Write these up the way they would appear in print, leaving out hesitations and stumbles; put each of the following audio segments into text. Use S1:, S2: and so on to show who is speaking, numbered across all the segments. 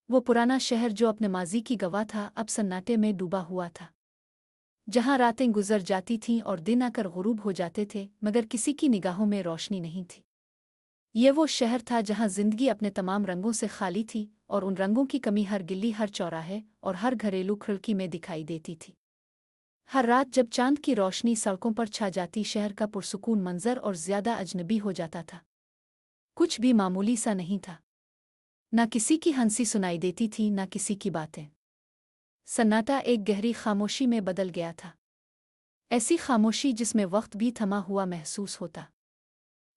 S1: वो पुराना शहर जो अपने माजी की गवाह था अब सन्नाटे में डूबा हुआ था। जहाँ रातें गुजर जाती थीं और दिन आकर गुरूब हो जाते थे मगर किसी की निगाहों में रोशनी नहीं थी। ये वो शहर था जहाँ जिंदगी अपने तमाम रंगों से खाली थी और उन रंगों की कमी हर गिल्ली हर चौराहे और हर घरेलू खिड़की में दिखाई देती थी। हर रात जब चांद की रोशनी सड़कों पर छा जाती शहर का पुरसुकून मंजर और ज्यादा अजनबी हो जाता था। कुछ भी मामूली सा नहीं था। न किसी की हंसी सुनाई देती थी न किसी की बातें। सन्नाटा एक गहरी खामोशी में बदल गया था। ऐसी खामोशी जिसमें वक्त भी थमा हुआ महसूस होता।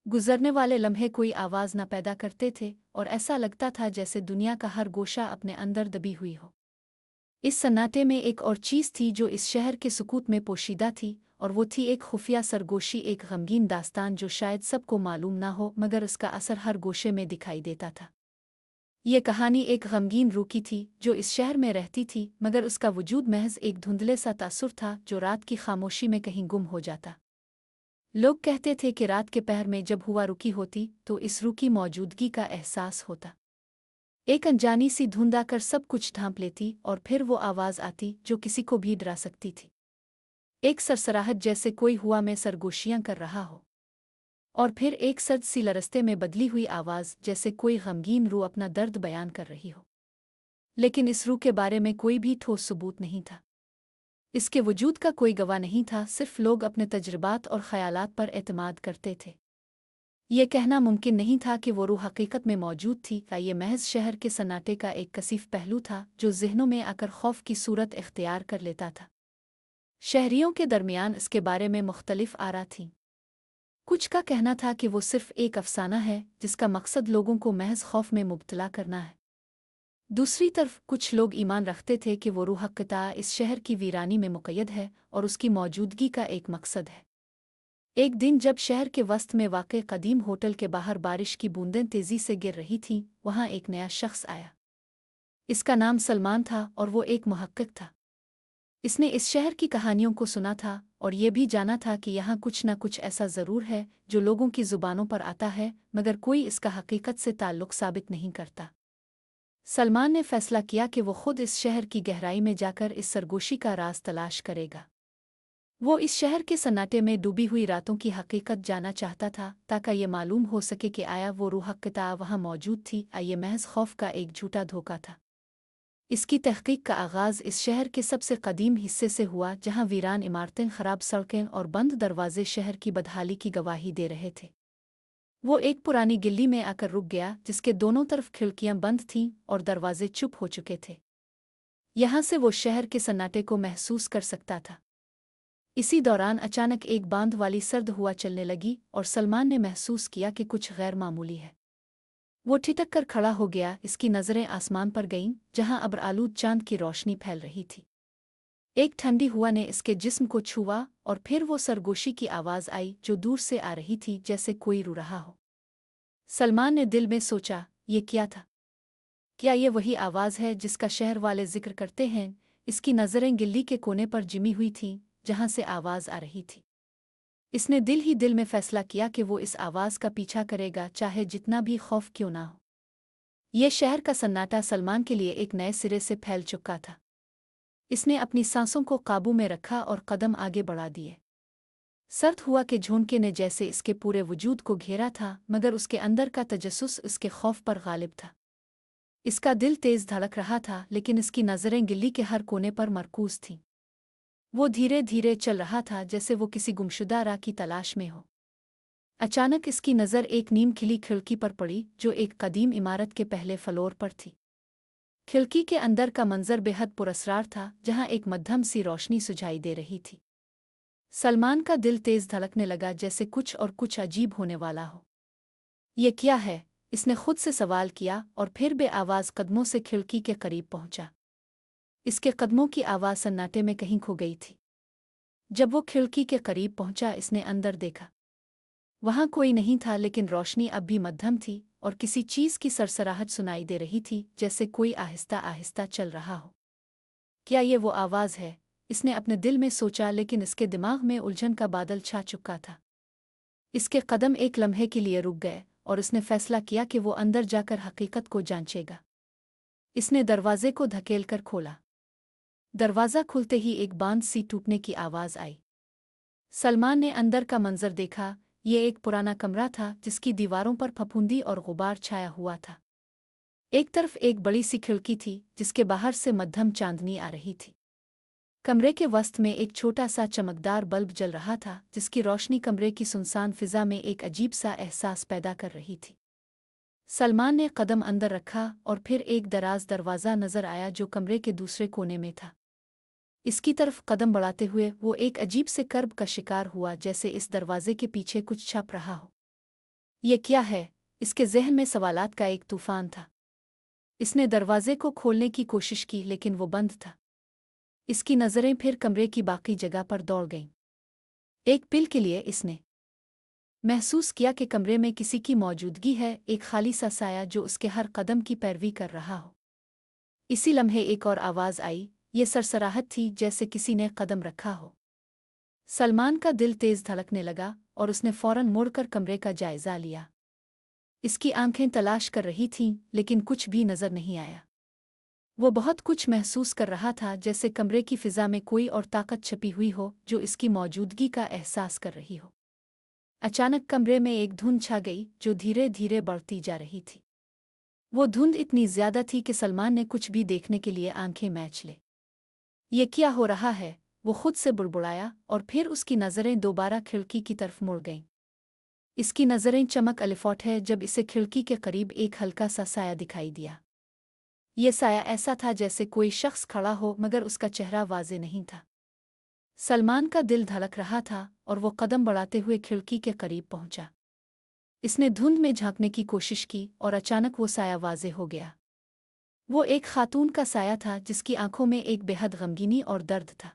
S1: गुजरने वाले लम्हे कोई आवाज न पैदा करते थे और ऐसा लगता था जैसे दुनिया का हर गोशा अपने अंदर दबी हुई हो। इस सन्नाटे में एक और चीज थी जो इस शहर के सुकूत में पोशीदा थी और वो थी एक खुफिया सरगोशी, एक गमगीन दास्तान जो शायद सबको मालूम ना हो मगर उसका असर हर गोशे में दिखाई देता था। ये कहानी एक गमगीन रूह की थी जो इस शहर में रहती थी मगर उसका वजूद महज एक धुंधले सा तासुर था जो रात की खामोशी में कहीं गुम हो जाता। लोग कहते थे कि रात के पहर में जब हुआ रुकी होती तो इस रूह की मौजूदगी का एहसास होता। एक अनजानी सी धुंध आकर सब कुछ ढांप लेती और फिर वो आवाज आती जो किसी को भी डरा सकती थी। एक सरसराहट जैसे कोई हुआ में सरगोशियां कर रहा हो। और फिर एक सर्द सी लरस्ते में बदली हुई आवाज जैसे कोई गमगीन रूह अपना दर्द बयान कर रही हो। लेकिन इस रूह के बारे में कोई भी ठोस सबूत नहीं था। इसके वजूद का कोई गवाह नहीं था, सिर्फ लोग अपने तजुर्बात और ख़यालात पर एतमाद करते थे। ये कहना मुमकिन नहीं था कि वो रूह हकीकत में मौजूद थी या ये महज शहर के सन्नाटे का एक कसीफ पहलू था जो ज़हनों में आकर खौफ की सूरत इख्तियार कर लेता था। शहरियों के दरमियान इसके बारे में मुख्तलिफ आरा थीं। कुछ का कहना था कि वो सिर्फ एक अफसाना है जिसका मकसद लोगों को महज खौफ में मुब्तला करना है। दूसरी तरफ कुछ लोग ईमान रखते थे कि वो रूह क़िता इस शहर की वीरानी में मुक़य्यद है और उसकी मौजूदगी का एक मकसद है। एक दिन जब शहर के वस्त में वाक़े क़दीम होटल के बाहर बारिश की बूंदें तेज़ी से गिर रही थीं, वहाँ एक नया शख्स आया। इसका नाम सलमान था और वो एक मुहक्किक था। इसने इस शहर की कहानियों को सुना था और ये भी जाना था कि यहाँ कुछ न कुछ ऐसा ज़रूर है जो लोगों की ज़ुबानों पर आता है मगर कोई इसका हकीकत से ताल्लुक़ साबित नहीं करता। सलमान ने फैसला किया कि वो खुद इस शहर की गहराई में जाकर इस सरगोशी का राज तलाश करेगा। वो इस शहर के सन्नाटे में डूबी हुई रातों की हकीकत जानना चाहता था ताकि ये मालूम हो सके कि आया वो रूह क़िता वहाँ मौजूद थी या ये महज खौफ का एक झूठा धोखा था। इसकी तहकीक का आगाज़ इस शहर के सबसे कदीम हिस्से से हुआ जहाँ वीरान इमारतें, ख़राब सड़कें और बंद दरवाजे शहर की बदहाली की गवाही दे रहे थे। वो एक पुरानी गिल्ली में आकर रुक गया जिसके दोनों तरफ खिड़कियां बंद थीं और दरवाजे चुप हो चुके थे। यहाँ से वो शहर के सन्नाटे को महसूस कर सकता था। इसी दौरान अचानक एक बांध वाली सर्द हुआ चलने लगी और सलमान ने महसूस किया कि कुछ गैर मामूली है। वो ठिठक कर खड़ा हो गया। इसकी नज़रें आसमान पर गईं जहाँ अब्र आलूद चांद की रोशनी फैल रही थी। एक ठंडी हवा ने इसके जिस्म को छुआ और फिर वो सरगोशी की आवाज़ आई जो दूर से आ रही थी जैसे कोई रो रहा हो। सलमान ने दिल में सोचा, ये क्या था? क्या ये वही आवाज़ है जिसका शहर वाले जिक्र करते हैं? इसकी नज़रें गिल्ली के कोने पर जिमी हुई थीं जहाँ से आवाज़ आ रही थी। इसने दिल ही दिल में फैसला किया कि वो इस आवाज़ का पीछा करेगा चाहे जितना भी खौफ क्यों ना हो। ये शहर का सन्नाटा सलमान के लिए एक नए सिरे से फैल चुका था। इसने अपनी सांसों को काबू में रखा और कदम आगे बढ़ा दिए। सर्द हुआ के झोंके ने जैसे इसके पूरे वजूद को घेरा था मगर उसके अंदर का तजस्सुस इसके खौफ पर गालिब था। इसका दिल तेज धड़क रहा था लेकिन इसकी नज़रें गिल्ली के हर कोने पर मरकूज थीं। वो धीरे धीरे चल रहा था जैसे वो किसी गुमशुदा राह की तलाश में हो। अचानक इसकी नज़र एक नीम खिली खिड़की पर पड़ी जो एक कदीम इमारत के पहले फ्लोर पर थी। खिड़की के अंदर का मंजर बेहद पुरस्रार था जहाँ एक मध्यम सी रोशनी सुझाई दे रही थी। सलमान का दिल तेज धड़कने लगा जैसे कुछ और कुछ अजीब होने वाला हो। ये क्या है? इसने खुद से सवाल किया और फिर बेआवाज़ कदमों से खिड़की के करीब पहुंचा। इसके कदमों की आवाज़ सन्नाटे में कहीं खो गई थी। जब वो खिड़की के करीब पहुंचा इसने अंदर देखा। वहां कोई नहीं था लेकिन रोशनी अब भी मध्यम थी और किसी चीज़ की सरसराहट सुनाई दे रही थी जैसे कोई आहिस्ता आहिस्ता चल रहा हो। क्या ये वो आवाज़ है? इसने अपने दिल में सोचा लेकिन इसके दिमाग में उलझन का बादल छा चुका था। इसके कदम एक लम्हे के लिए रुक गए और उसने फैसला किया कि वो अंदर जाकर हकीकत को जांचेगा। इसने दरवाजे को धकेलकर खोला। दरवाज़ा खुलते ही एक बांध सी टूटने की आवाज़ आई। सलमान ने अंदर का मंजर देखा। ये एक पुराना कमरा था जिसकी दीवारों पर फफूंदी और गुबार छाया हुआ था। एक तरफ एक बड़ी सी खिड़की थी जिसके बाहर से मध्यम चांदनी आ रही थी। कमरे के वस्त में एक छोटा सा चमकदार बल्ब जल रहा था जिसकी रोशनी कमरे की सुनसान फिजा में एक अजीब सा एहसास पैदा कर रही थी। सलमान ने कदम अंदर रखा और फिर एक दराज दरवाज़ा नजर आया जो कमरे के दूसरे कोने में था। इसकी तरफ कदम बढ़ाते हुए वो एक अजीब से कर्ब का शिकार हुआ, जैसे इस दरवाजे के पीछे कुछ छप रहा हो। ये क्या है? इसके ज़हन में सवालात का एक तूफान था। इसने दरवाजे को खोलने की कोशिश की लेकिन वो बंद था। इसकी नज़रें फिर कमरे की बाकी जगह पर दौड़ गईं। एक पल के लिए इसने महसूस किया कि कमरे में किसी की मौजूदगी है, एक खाली सा साया जो उसके हर कदम की पैरवी कर रहा हो। इसी लम्हे एक और आवाज़ आई। ये सरसराहट थी जैसे किसी ने कदम रखा हो। सलमान का दिल तेज धड़कने लगा और उसने फौरन मुड़कर कमरे का जायजा लिया। इसकी आंखें तलाश कर रही थीं लेकिन कुछ भी नजर नहीं आया। वो बहुत कुछ महसूस कर रहा था, जैसे कमरे की फिजा में कोई और ताकत छपी हुई हो जो इसकी मौजूदगी का एहसास कर रही हो। अचानक कमरे में एक धुंध छा गई जो धीरे धीरे बढ़ती जा रही थी। वो धुंध इतनी ज्यादा थी कि सलमान ने कुछ भी देखने के लिए आंखें मैच ले। ये क्या हो रहा है? वो खुद से बुड़बुड़ाया और फिर उसकी नज़रें दोबारा खिड़की की तरफ मुड़ गईं। इसकी नज़रें चमक अलिफौट है जब इसे खिड़की के करीब एक हल्का सा साया दिखाई दिया। ये साया ऐसा था जैसे कोई शख्स खड़ा हो मगर उसका चेहरा वाज़े नहीं था। सलमान का दिल धड़क रहा था और वो कदम बढ़ाते हुए खिड़की के करीब पहुंचा। इसने धुंध में झांकने की कोशिश की और अचानक वो साया वाज़े हो गया। वो एक खातून का साया था जिसकी आंखों में एक बेहद गमगीनी और दर्द था।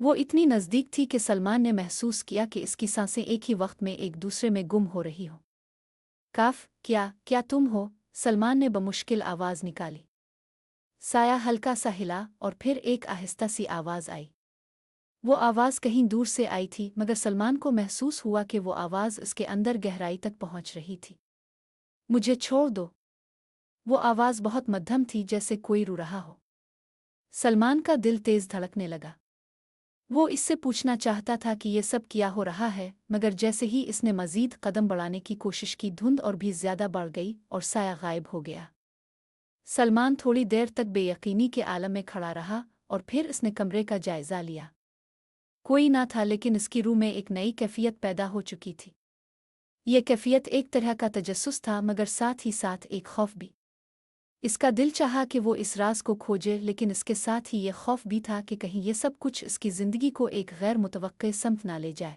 S1: वो इतनी नज़दीक थी कि सलमान ने महसूस किया कि इसकी सांसें एक ही वक्त में एक दूसरे में गुम हो रही हो। काफ, क्या तुम हो? सलमान ने बमुश्किल आवाज़ निकाली। साया हल्का सा हिला और फिर एक आहिस्ता सी आवाज़ आई। वो आवाज़ कहीं दूर से आई थी मगर सलमान को महसूस हुआ कि वो आवाज़ उसके अंदर गहराई तक पहुंच रही थी। मुझे छोड़ दो। वो आवाज़ बहुत मध्यम थी, जैसे कोई रो रहा हो। सलमान का दिल तेज धड़कने लगा। वो इससे पूछना चाहता था कि ये सब क्या हो रहा है, मगर जैसे ही इसने मज़ीद कदम बढ़ाने की कोशिश की, धुंध और भी ज़्यादा बढ़ गई और साया गायब हो गया। सलमान थोड़ी देर तक बेयकीनी के आलम में खड़ा रहा और फिर इसने कमरे का जायज़ा लिया। कोई ना था लेकिन इसकी रूह में एक नई कैफियत पैदा हो चुकी थी। ये कैफियत एक तरह का तजस्सुस था मगर साथ ही साथ एक खौफ भी। इसका दिल चाहा कि वो इस राज को खोजे, लेकिन इसके साथ ही ये खौफ भी था कि कहीं ये सब कुछ इसकी ज़िंदगी को एक गैर मुतवक्के समत ना ले जाए।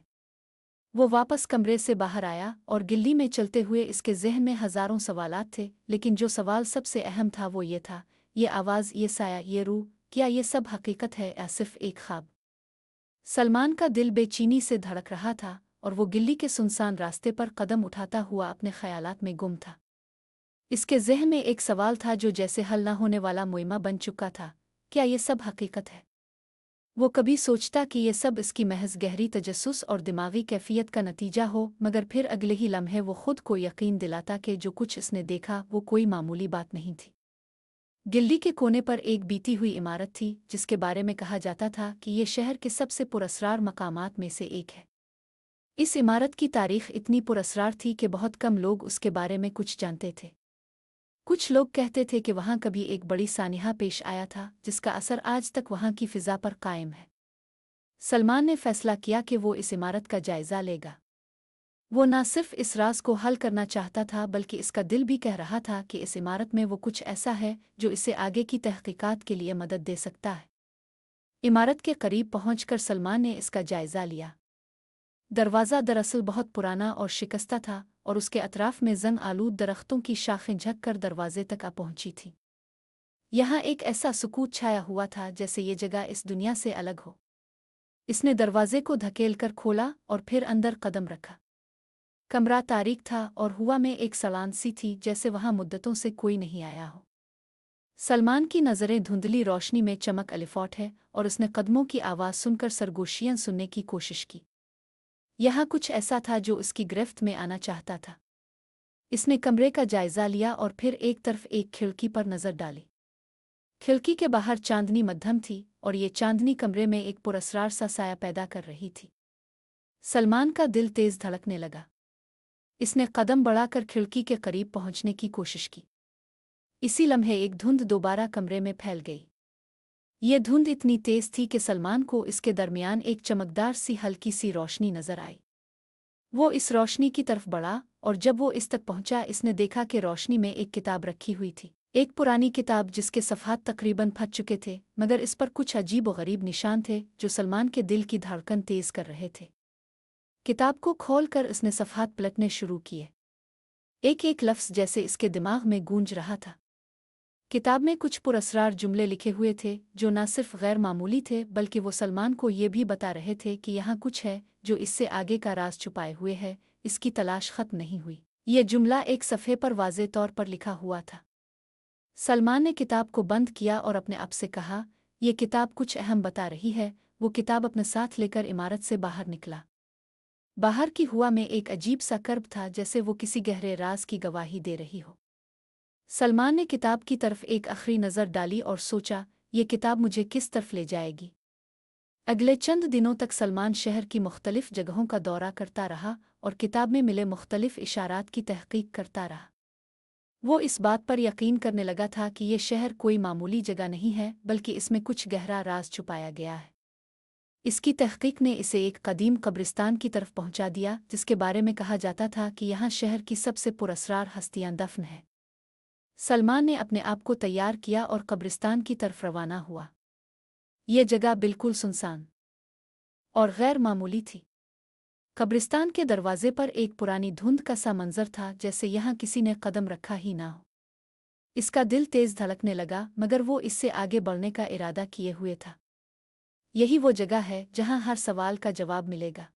S1: वो वापस कमरे से बाहर आया और गिल्ली में चलते हुए इसके ज़हन में हज़ारों सवालात थे, लेकिन जो सवाल सबसे अहम था वो ये था, ये आवाज़, ये साया, ये रूह, क्या ये सब हकीकत है या सिर्फ एक ख्वाब? सलमान का दिल बेचैनी से धड़क रहा था और वो गिल्ली के सुनसान रास्ते पर कदम उठाता हुआ अपने ख़यालात में गुम था। इसके ज़हन में एक सवाल था जो जैसे हल न होने वाला मुइम्मा बन चुका था, क्या ये सब हकीकत है? वो कभी सोचता कि ये सब इसकी महज गहरी तजस्सुस और दिमागी कैफियत का नतीजा हो, मगर फिर अगले ही लम्हे वो खुद को यकीन दिलाता कि जो कुछ इसने देखा वो कोई मामूली बात नहीं थी। गिल्ली के कोने पर एक बीती हुई इमारत थी जिसके बारे में कहा जाता था कि ये शहर के सबसे पुरअसरार मकामात में से एक है। इस इमारत की तारीख इतनी पुरअसरार थी कि बहुत कम लोग उसके बारे में कुछ जानते थे। कुछ लोग कहते थे कि वहाँ कभी एक बड़ी सानिहा पेश आया था जिसका असर आज तक वहाँ की फ़िज़ा पर कायम है। सलमान ने फैसला किया कि वो इस इमारत का जायज़ा लेगा। वो न सिर्फ इस राज को हल करना चाहता था बल्कि इसका दिल भी कह रहा था कि इस इमारत में वो कुछ ऐसा है जो इसे आगे की तहकीकात के लिए मदद दे सकता है। इमारत के करीब पहुंचकर सलमान ने इसका जायज़ा लिया। दरवाज़ा दरअसल बहुत पुराना और शिकस्ता था और उसके अतराफ में जंग आलूद दरख्तों की शाखें झक कर दरवाजे तक आ पहुंची थीं। यहाँ एक ऐसा सुकूत छाया हुआ था जैसे ये जगह इस दुनिया से अलग हो। इसने दरवाजे को धकेलकर खोला और फिर अंदर कदम रखा। कमरा तारीक था और हुआ में एक सड़ान सी थी, जैसे वहाँ मुद्दतों से कोई नहीं आया हो। सलमान की नज़रें धुंधली रोशनी में चमक अलिफौट है और उसने कदमों की आवाज़ सुनकर सरगोशियां सुनने की कोशिश की। यहाँ कुछ ऐसा था जो उसकी गिरफ्त में आना चाहता था। इसने कमरे का जायज़ा लिया और फिर एक तरफ एक खिड़की पर नज़र डाली। खिड़की के बाहर चांदनी मध्यम थी और ये चांदनी कमरे में एक पुरस्रार सा साया पैदा कर रही थी। सलमान का दिल तेज धड़कने लगा। इसने कदम बढ़ाकर खिड़की के करीब पहुंचने की कोशिश की। इसी लम्हे एक धुंध दोबारा कमरे में फैल गई। ये धुंध इतनी तेज थी कि सलमान को इसके दरमियान एक चमकदार सी हल्की सी रोशनी नजर आई। वो इस रोशनी की तरफ बढ़ा और जब वो इस तक पहुंचा इसने देखा कि रोशनी में एक किताब रखी हुई थी। एक पुरानी किताब जिसके सफ़हात तकरीबन फट चुके थे, मगर इस पर कुछ अजीब और गरीब निशान थे जो सलमान के दिल की धड़कन तेज कर रहे थे। किताब को खोलकर इसने सफ़हात पलटने शुरू किए। एक एक लफ्ज़ जैसे इसके दिमाग में गूंज रहा था। किताब में कुछ पुरस्रार जुमले लिखे हुए थे जो न सिर्फ गैर मामूली थे बल्कि वो सलमान को ये भी बता रहे थे कि यहाँ कुछ है जो इससे आगे का राज छुपाए हुए है, इसकी तलाश खत्म नहीं हुई। ये जुमला एक सफ़े पर वाज़े तौर पर लिखा हुआ था। सलमान ने किताब को बंद किया और अपने आप से कहा, ये किताब कुछ अहम बता रही है। वो किताब अपने साथ लेकर इमारत से बाहर निकला। बाहर की हवा में एक अजीब सा कर्ब था, जैसे वो किसी गहरे राज की गवाही दे रही हो। सलमान ने किताब की तरफ एक आखिरी नज़र डाली और सोचा, ये किताब मुझे किस तरफ ले जाएगी। अगले चंद दिनों तक सलमान शहर की मुख्तलिफ जगहों का दौरा करता रहा और किताब में मिले मुख्तलिफ इशारात की तहकीक करता रहा। वो इस बात पर यकीन करने लगा था कि ये शहर कोई मामूली जगह नहीं है, बल्कि इसमें कुछ गहरा राज छुपाया गया है। इसकी तहकीक ने इसे एक कदीम कब्रिस्तान की तरफ पहुंचा दिया, जिसके बारे में कहा जाता था कि यहाँ शहर की सबसे पुरस्रार हस्तियां दफन हैं। सलमान ने अपने आप को तैयार किया और कब्रिस्तान की तरफ रवाना हुआ। ये जगह बिल्कुल सुनसान और गैर मामूली थी। कब्रिस्तान के दरवाजे पर एक पुरानी धुंध का सा मंजर था, जैसे यहाँ किसी ने कदम रखा ही ना हो। इसका दिल तेज धड़कने लगा, मगर वो इससे आगे बढ़ने का इरादा किए हुए था। यही वो जगह है जहाँ हर सवाल का जवाब मिलेगा,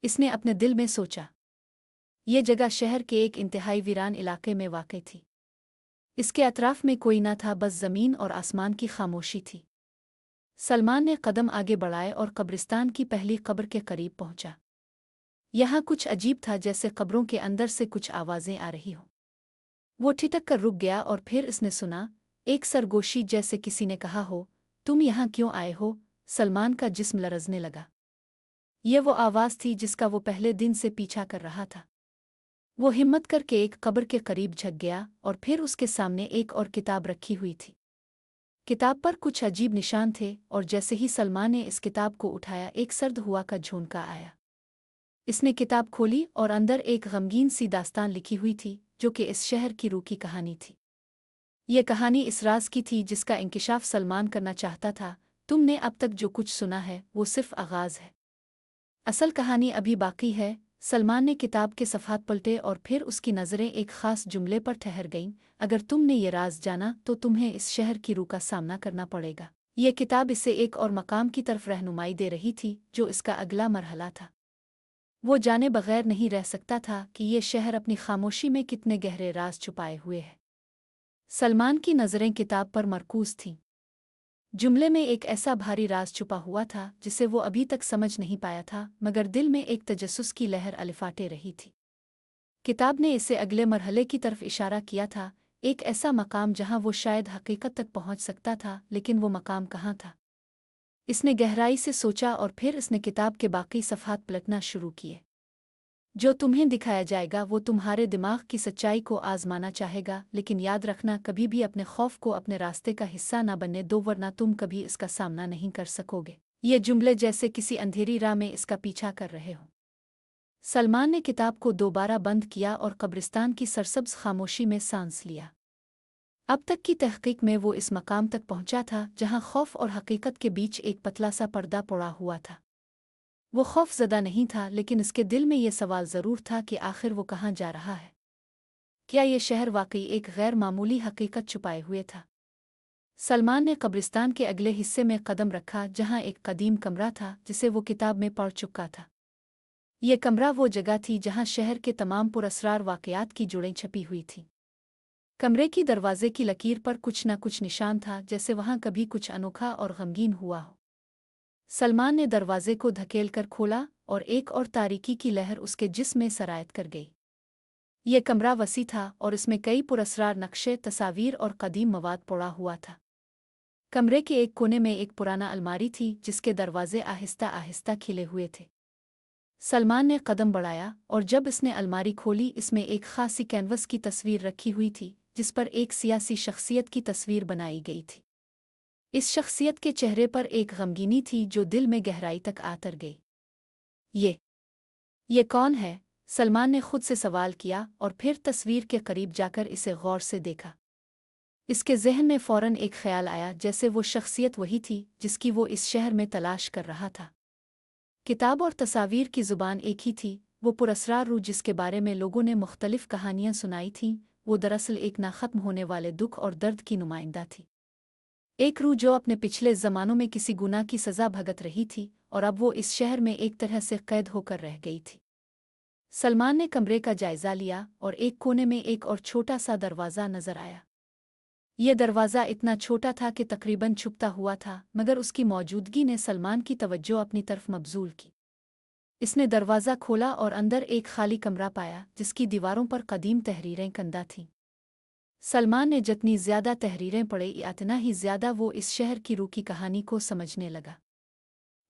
S1: इसने अपने दिल में सोचा। ये जगह शहर के एक इंतहाई वीरान इलाके में वाक़ई थी। इसके अतराफ में कोई न था, बस ज़मीन और आसमान की खामोशी थी। सलमान ने कदम आगे बढ़ाए और कब्रिस्तान की पहली कब्र के करीब पहुंचा। यहाँ कुछ अजीब था, जैसे कब्रों के अंदर से कुछ आवाज़ें आ रही हों। वो ठिठक कर रुक गया और फिर इसने सुना, एक सरगोशी जैसे किसी ने कहा हो, तुम यहाँ क्यों आए हो? सलमान का जिस्म लरज़ने लगा। ये वो आवाज़ थी जिसका वो पहले दिन से पीछा कर रहा था। वो हिम्मत करके एक कब्र के करीब झुक गया और फिर उसके सामने एक और किताब रखी हुई थी। किताब पर कुछ अजीब निशान थे और जैसे ही सलमान ने इस किताब को उठाया, एक सर्द हुआ का झोंका आया। इसने किताब खोली और अंदर एक गमगीन सी दास्तान लिखी हुई थी, जो कि इस शहर की रूह की कहानी थी। ये कहानी इस राज की थी जिसका इंकिशाफ सलमान करना चाहता था। तुमने अब तक जो कुछ सुना है वो सिर्फ आगाज़ है, असल कहानी अभी बाकी है। सलमान ने किताब के सफ़हात पलटे और फिर उसकी नज़रें एक ख़ास जुमले पर ठहर गईं, अगर तुमने ये राज जाना तो तुम्हें इस शहर की रूह का सामना करना पड़ेगा। ये किताब इसे एक और मकाम की तरफ रहनुमाई दे रही थी, जो इसका अगला मरहला था। वो जाने बगैर नहीं रह सकता था कि ये शहर अपनी खामोशी में कितने गहरे राज छुपाए हुए है। सलमान की नज़रें किताब पर मरकूज़ थीं। जुमले में एक ऐसा भारी राज छुपा हुआ था जिसे वो अभी तक समझ नहीं पाया था, मगर दिल में एक तजस्सुस की लहर अलिफाटे रही थी। किताब ने इसे अगले मरहले की तरफ इशारा किया था, एक ऐसा मकाम जहां वो शायद हकीकत तक पहुंच सकता था, लेकिन वो मकाम कहाँ था? इसने गहराई से सोचा और फिर इसने किताब के बाकी सफ़हात पलटना शुरू किए। जो तुम्हें दिखाया जाएगा वो तुम्हारे दिमाग की सच्चाई को आजमाना चाहेगा, लेकिन याद रखना, कभी भी अपने खौफ को अपने रास्ते का हिस्सा न बनने दो, वरना तुम कभी इसका सामना नहीं कर सकोगे। ये जुमले जैसे किसी अंधेरी राह में इसका पीछा कर रहे हो। सलमान ने किताब को दोबारा बंद किया और कब्रिस्तान की सरसब्ज खामोशी में सांस लिया। अब तक की तहकीक में वो इस मकाम तक पहुंचा था जहां खौफ और हकीकत के बीच एक पतला सा पर्दा पड़ा हुआ था। वो खौफज़दा नहीं था, लेकिन इसके दिल में ये सवाल ज़रूर था कि आखिर वो कहाँ जा रहा है। क्या ये शहर वाकई एक गैर मामूली हकीकत छुपाए हुए था? सलमान ने कब्रिस्तान के अगले हिस्से में कदम रखा, जहाँ एक कदीम कमरा था जिसे वो किताब में पढ़ चुका था। ये कमरा वो जगह थी जहाँ शहर के तमाम पुरअसरार वाक़यात की जुड़ें छपी हुई थीं। कमरे की दरवाजे की लकीर पर कुछ न कुछ निशान था, जैसे वहाँ कभी कुछ अनोखा और गमगीन हुआ हो। सलमान ने दरवाजे को धकेलकर खोला और एक और तारीकी की लहर उसके जिस्म में सरायत कर गई। ये कमरा वसी था और इसमें कई पुरअसरार नक्शे, तस्वीर और कदीम मवाद पड़ा हुआ था। कमरे के एक कोने में एक पुराना अलमारी थी जिसके दरवाजे आहिस्ता आहिस्ता खिले हुए थे। सलमान ने कदम बढ़ाया और जब इसने अलमारी खोली, इसमें एक खासी कैनवस की तस्वीर रखी हुई थी जिस पर एक सियासी शख्सियत की तस्वीर बनाई गई थी। इस शख्सियत के चेहरे पर एक गमगीनी थी जो दिल में गहराई तक आतर गई। ये ये कौन है? सलमान ने खुद से सवाल किया और फिर तस्वीर के करीब जाकर इसे गौर से देखा। इसके जहन में फौरन एक ख्याल आया, जैसे वो शख्सियत वही थी जिसकी वो इस शहर में तलाश कर रहा था। किताब और तस्वीर की ज़ुबान एक ही थी। वो पुरस्रार रूह जिसके बारे में लोगों ने मुख्तलिफ कहानियां सुनाई थीं, वो दरअसल एक ना ख़त्म होने वाले दुख और दर्द की नुमाइंदा थी। एक रूह जो अपने पिछले ज़मानों में किसी गुनाह की सज़ा भुगत रही थी और अब वो इस शहर में एक तरह से कैद होकर रह गई थी। सलमान ने कमरे का जायज़ा लिया और एक कोने में एक और छोटा सा दरवाज़ा नज़र आया। यह दरवाज़ा इतना छोटा था कि तकरीबन छुपता हुआ था, मगर उसकी मौजूदगी ने सलमान की तवज्जो अपनी तरफ मबजूल की। इसने दरवाज़ा खोला और अंदर एक खाली कमरा पाया जिसकी दीवारों पर कदीम तहरीरें कंदा थीं। सलमान ने जितनी ज़्यादा तहरीरें पढ़ी, इतना ही ज़्यादा वो इस शहर की रूह की कहानी को समझने लगा।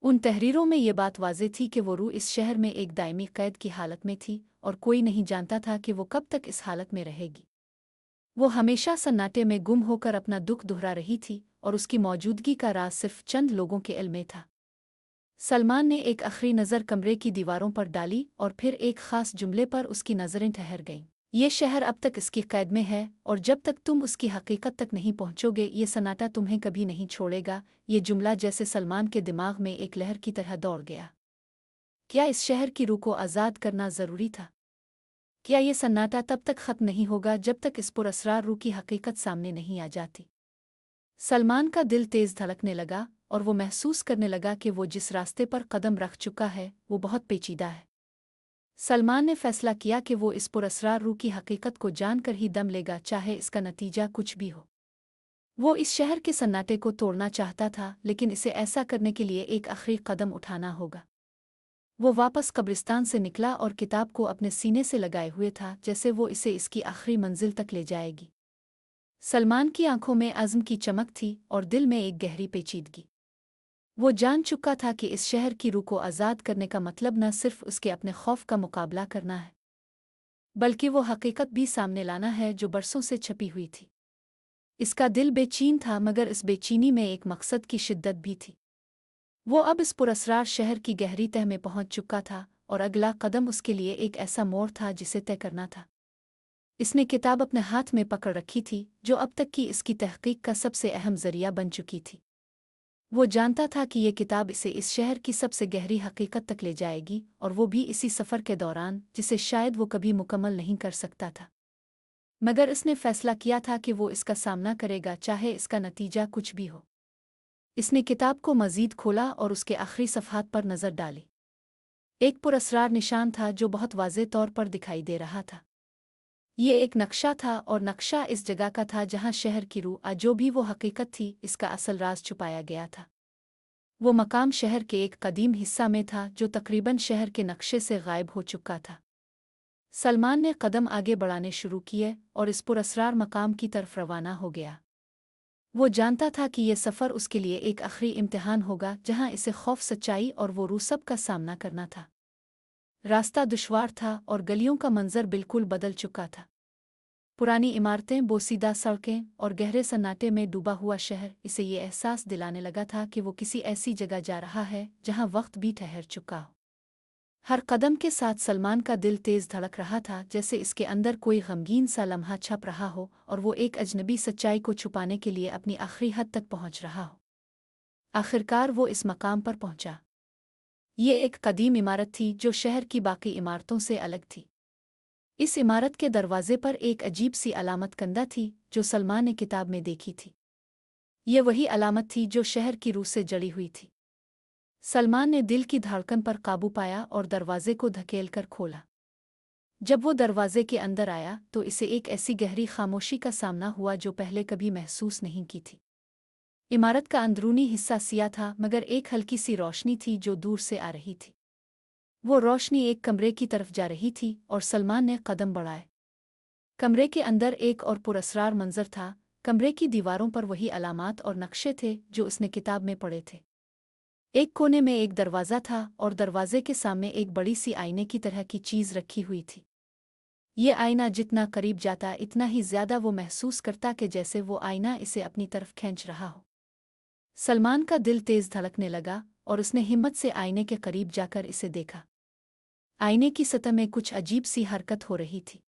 S1: उन तहरीरों में ये बात वाज़ेह थी कि वो रूह इस शहर में एक दायमी कैद की हालत में थी और कोई नहीं जानता था कि वो कब तक इस हालत में रहेगी। वो हमेशा सन्नाटे में गुम होकर अपना दुख दोहरा रही थी और उसकी मौजूदगी का राज सिर्फ चंद लोगों के इल्म में था। सलमान ने एक आखिरी नज़र कमरे की दीवारों पर डाली और फिर एक ख़ास जुमले पर उसकी नज़रें ठहर गईं। ये शहर अब तक इसकी कैद में है और जब तक तुम उसकी हकीकत तक नहीं पहुंचोगे, ये सन्नाटा तुम्हें कभी नहीं छोड़ेगा। ये जुमला जैसे सलमान के दिमाग में एक लहर की तरह दौड़ गया। क्या इस शहर की रूह को आज़ाद करना ज़रूरी था? क्या ये सन्नाटा तब तक ख़त्म नहीं होगा जब तक इस पुरअसरार रूह की हकीकत सामने नहीं आ जाती? सलमान का दिल तेज़ धड़कने लगा और वो महसूस करने लगा कि वो जिस रास्ते पर कदम रख चुका है वो बहुत पेचीदा है। सलमान ने फैसला किया कि वो इस पुरअसरार रूह की हकीकत को जानकर ही दम लेगा, चाहे इसका नतीजा कुछ भी हो। वो इस शहर के सन्नाटे को तोड़ना चाहता था, लेकिन इसे ऐसा करने के लिए एक आखिरी कदम उठाना होगा। वो वापस कब्रिस्तान से निकला और किताब को अपने सीने से लगाए हुए था, जैसे वो इसे इसकी आखिरी मंजिल तक ले जाएगी। सलमान की आंखों में अज़्म की चमक थी और दिल में एक गहरी पेचीदगी। वो जान चुका था कि इस शहर की रूह को आज़ाद करने का मतलब न सिर्फ उसके अपने खौफ का मुकाबला करना है, बल्कि वो हकीकत भी सामने लाना है जो बरसों से छपी हुई थी। इसका दिल बेचैन था, मगर इस बेचैनी में एक मकसद की शिद्दत भी थी। वो अब इस पुरअसरार शहर की गहरी तह में पहुंच चुका था और अगला कदम उसके लिए एक ऐसा मोड़ था जिसे तय करना था। इसने किताब अपने हाथ में पकड़ रखी थी, जो अब तक की इसकी तहकीक का सबसे अहम ज़रिया बन चुकी थी। वो जानता था कि ये किताब इसे इस शहर की सबसे गहरी हकीकत तक ले जाएगी, और वो भी इसी सफ़र के दौरान जिसे शायद वो कभी मुकम्मल नहीं कर सकता था। मगर इसने फैसला किया था कि वो इसका सामना करेगा, चाहे इसका नतीजा कुछ भी हो। इसने किताब को मज़ीद खोला और उसके आखिरी सफ़हात पर नज़र डाली। एक पुरअसरार निशान था जो बहुत वाज़ेह तौर पर दिखाई दे रहा था। ये एक नक्शा था, और नक्शा इस जगह का था जहाँ शहर की रूह, जो भी वो हकीकत थी, इसका असल राज छुपाया गया था। वो मकाम शहर के एक कदीम हिस्सा में था जो तकरीबन शहर के नक्शे से गायब हो चुका था। सलमान ने कदम आगे बढ़ाने शुरू किए और इस पुरअसरार मकाम की तरफ रवाना हो गया। वो जानता था कि यह सफ़र उसके लिए एक आखिरी इम्तिहान होगा, जहाँ इसे खौफ, सच्चाई और वो रूह सब का सामना करना था। रास्ता दुश्वार था और गलियों का मंजर बिल्कुल बदल चुका था। पुरानी इमारतें, बोसीदा सड़कें और गहरे सन्नाटे में डूबा हुआ शहर इसे ये एहसास दिलाने लगा था कि वो किसी ऐसी जगह जा रहा है जहाँ वक्त भी ठहर चुका हो। हर कदम के साथ सलमान का दिल तेज़ धड़क रहा था, जैसे इसके अंदर कोई गमगीन सा लम्हा छप रहा हो और वो एक अजनबी सच्चाई को छुपाने के लिए अपनी आखिरी हद तक पहुंच रहा हो। आखिरकार वो इस मकाम पर पहुंचा। ये एक कदीम इमारत थी जो शहर की बाकी इमारतों से अलग थी। इस इमारत के दरवाजे पर एक अजीब सी अलामत कंदा थी जो सलमान ने किताब में देखी थी। ये वही अलामत थी जो शहर की रूह से जड़ी हुई थी। सलमान ने दिल की धड़कन पर काबू पाया और दरवाजे को धकेल कर खोला। जब वो दरवाजे के अंदर आया तो इसे एक ऐसी गहरी खामोशी का सामना हुआ जो पहले कभी महसूस नहीं की थी। इमारत का अंदरूनी हिस्सा सिया था, मगर एक हल्की सी रोशनी थी जो दूर से आ रही थी। वो रोशनी एक कमरे की तरफ जा रही थी और सलमान ने कदम बढ़ाए। कमरे के अंदर एक और पुरअसरार मंजर था। कमरे की दीवारों पर वही अलामात और नक्शे थे जो उसने किताब में पढ़े थे। एक कोने में एक दरवाज़ा था और दरवाजे के सामने एक बड़ी सी आईने की तरह की चीज़ रखी हुई थी। ये आईना जितना करीब जाता इतना ही ज्यादा वो महसूस करता कि जैसे वो आईना इसे अपनी तरफ खींच रहा हो। सलमान का दिल तेज धड़कने लगा और उसने हिम्मत से आईने के करीब जाकर इसे देखा। आईने की सतह में कुछ अजीब सी हरकत हो रही थी।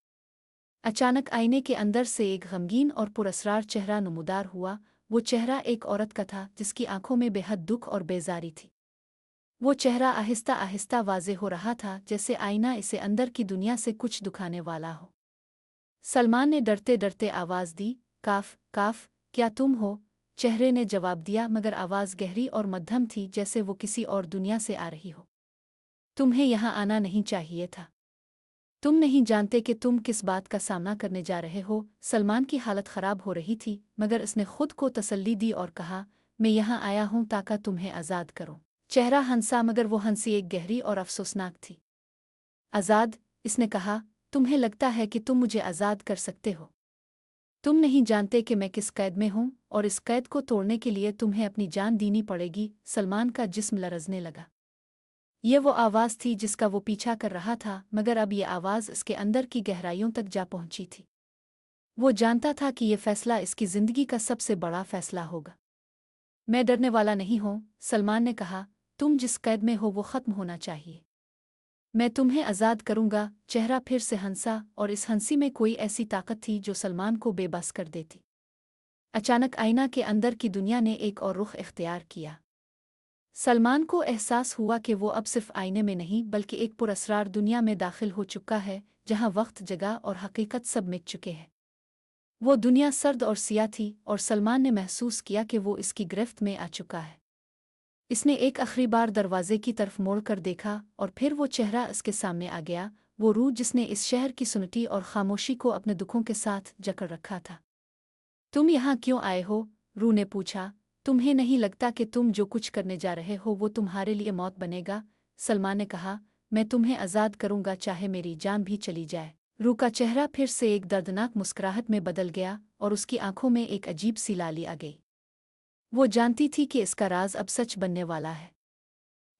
S1: अचानक आईने के अंदर से एक गमगीन और पुरस्रार चेहरा नमूदार हुआ। वो चेहरा एक औरत का था जिसकी आंखों में बेहद दुख और बेजारी थी। वो चेहरा आहिस्ता आहिस्ता वाज़े हो रहा था, जैसे आईना इसे अंदर की दुनिया से कुछ दुखाने वाला हो। सलमान ने डरते डरते आवाज़ दी, काफ काफ, क्या तुम हो? चेहरे ने जवाब दिया, मगर आवाज़ गहरी और मध्यम थी, जैसे वो किसी और दुनिया से आ रही हो। तुम्हें यहाँ आना नहीं चाहिए था। तुम नहीं जानते कि तुम किस बात का सामना करने जा रहे हो। सलमान की हालत खराब हो रही थी, मगर उसने खुद को तसल्ली दी और कहा, मैं यहाँ आया हूँ ताकि तुम्हें आज़ाद करूँ। चेहरा हंसा, मगर वो हंसी एक गहरी और अफसोसनाक थी। आज़ाद? इसने कहा, तुम्हें लगता है कि तुम मुझे आज़ाद कर सकते हो? तुम नहीं जानते कि मैं किस कैद में हूँ, और इस कैद को तोड़ने के लिए तुम्हें अपनी जान देनी पड़ेगी। सलमान का जिस्म लरज़ने लगा। ये वो आवाज़ थी जिसका वो पीछा कर रहा था, मगर अब ये आवाज़ इसके अंदर की गहराइयों तक जा पहुंची थी। वो जानता था कि ये फैसला इसकी ज़िंदगी का सबसे बड़ा फैसला होगा। मैं डरने वाला नहीं हूँ, सलमान ने कहा। तुम जिस कैद में हो वो ख़त्म होना चाहिए। मैं तुम्हें आज़ाद करूँगा। चेहरा फिर से हंसा, और इस हंसी में कोई ऐसी ताकत थी जो सलमान को बेबस कर देती। अचानक आईना के अंदर की दुनिया ने एक और रुख इख्तियार किया। सलमान को एहसास हुआ कि वो अब सिर्फ आईने में नहीं बल्कि एक पुरअसरार दुनिया में दाखिल हो चुका है, जहाँ वक्त, जगह और हकीकत सब मिट चुके हैं। वो दुनिया सर्द और सियाह थी, और सलमान ने महसूस किया कि वो इसकी गिरफ्त में आ चुका है। इसने एक आखिरी बार दरवाजे की तरफ मोड़ कर देखा, और फिर वो चेहरा इसके सामने आ गया, वो रूह जिसने इस शहर की सुनती और खामोशी को अपने दुखों के साथ जकड़ रखा था। तुम यहाँ क्यों आए हो? रूह ने पूछा। तुम्हें नहीं लगता कि तुम जो कुछ करने जा रहे हो वो तुम्हारे लिए मौत बनेगा? सलमान ने कहा, मैं तुम्हें आज़ाद करूँगा, चाहे मेरी जान भी चली जाए। रूह का चेहरा फिर से एक दर्दनाक मुस्कुराहट में बदल गया, और उसकी आंखों में एक अजीब सी लाली आ गई। वो जानती थी कि इसका राज अब सच बनने वाला है।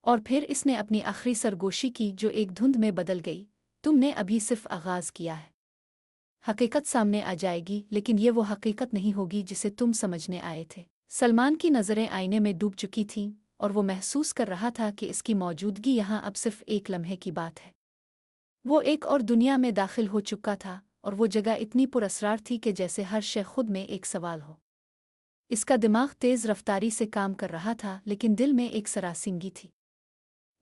S1: और फिर इसने अपनी आखिरी सरगोशी की, जो एक धुंध में बदल गई। तुमने अभी सिर्फ आगाज़ किया है। हकीकत सामने आ जाएगी, लेकिन ये वो हकीकत नहीं होगी जिसे तुम समझने आए थे। सलमान की नज़रें आईने में डूब चुकी थीं, और वो महसूस कर रहा था कि इसकी मौजूदगी यहाँ अब सिर्फ एक लम्हे की बात है। वो एक और दुनिया में दाखिल हो चुका था, और वो जगह इतनी पुरअसरार थी कि जैसे हर शय खुद में एक सवाल हो। इसका दिमाग तेज़ रफ्तारी से काम कर रहा था, लेकिन दिल में एक सरासिंगी थी।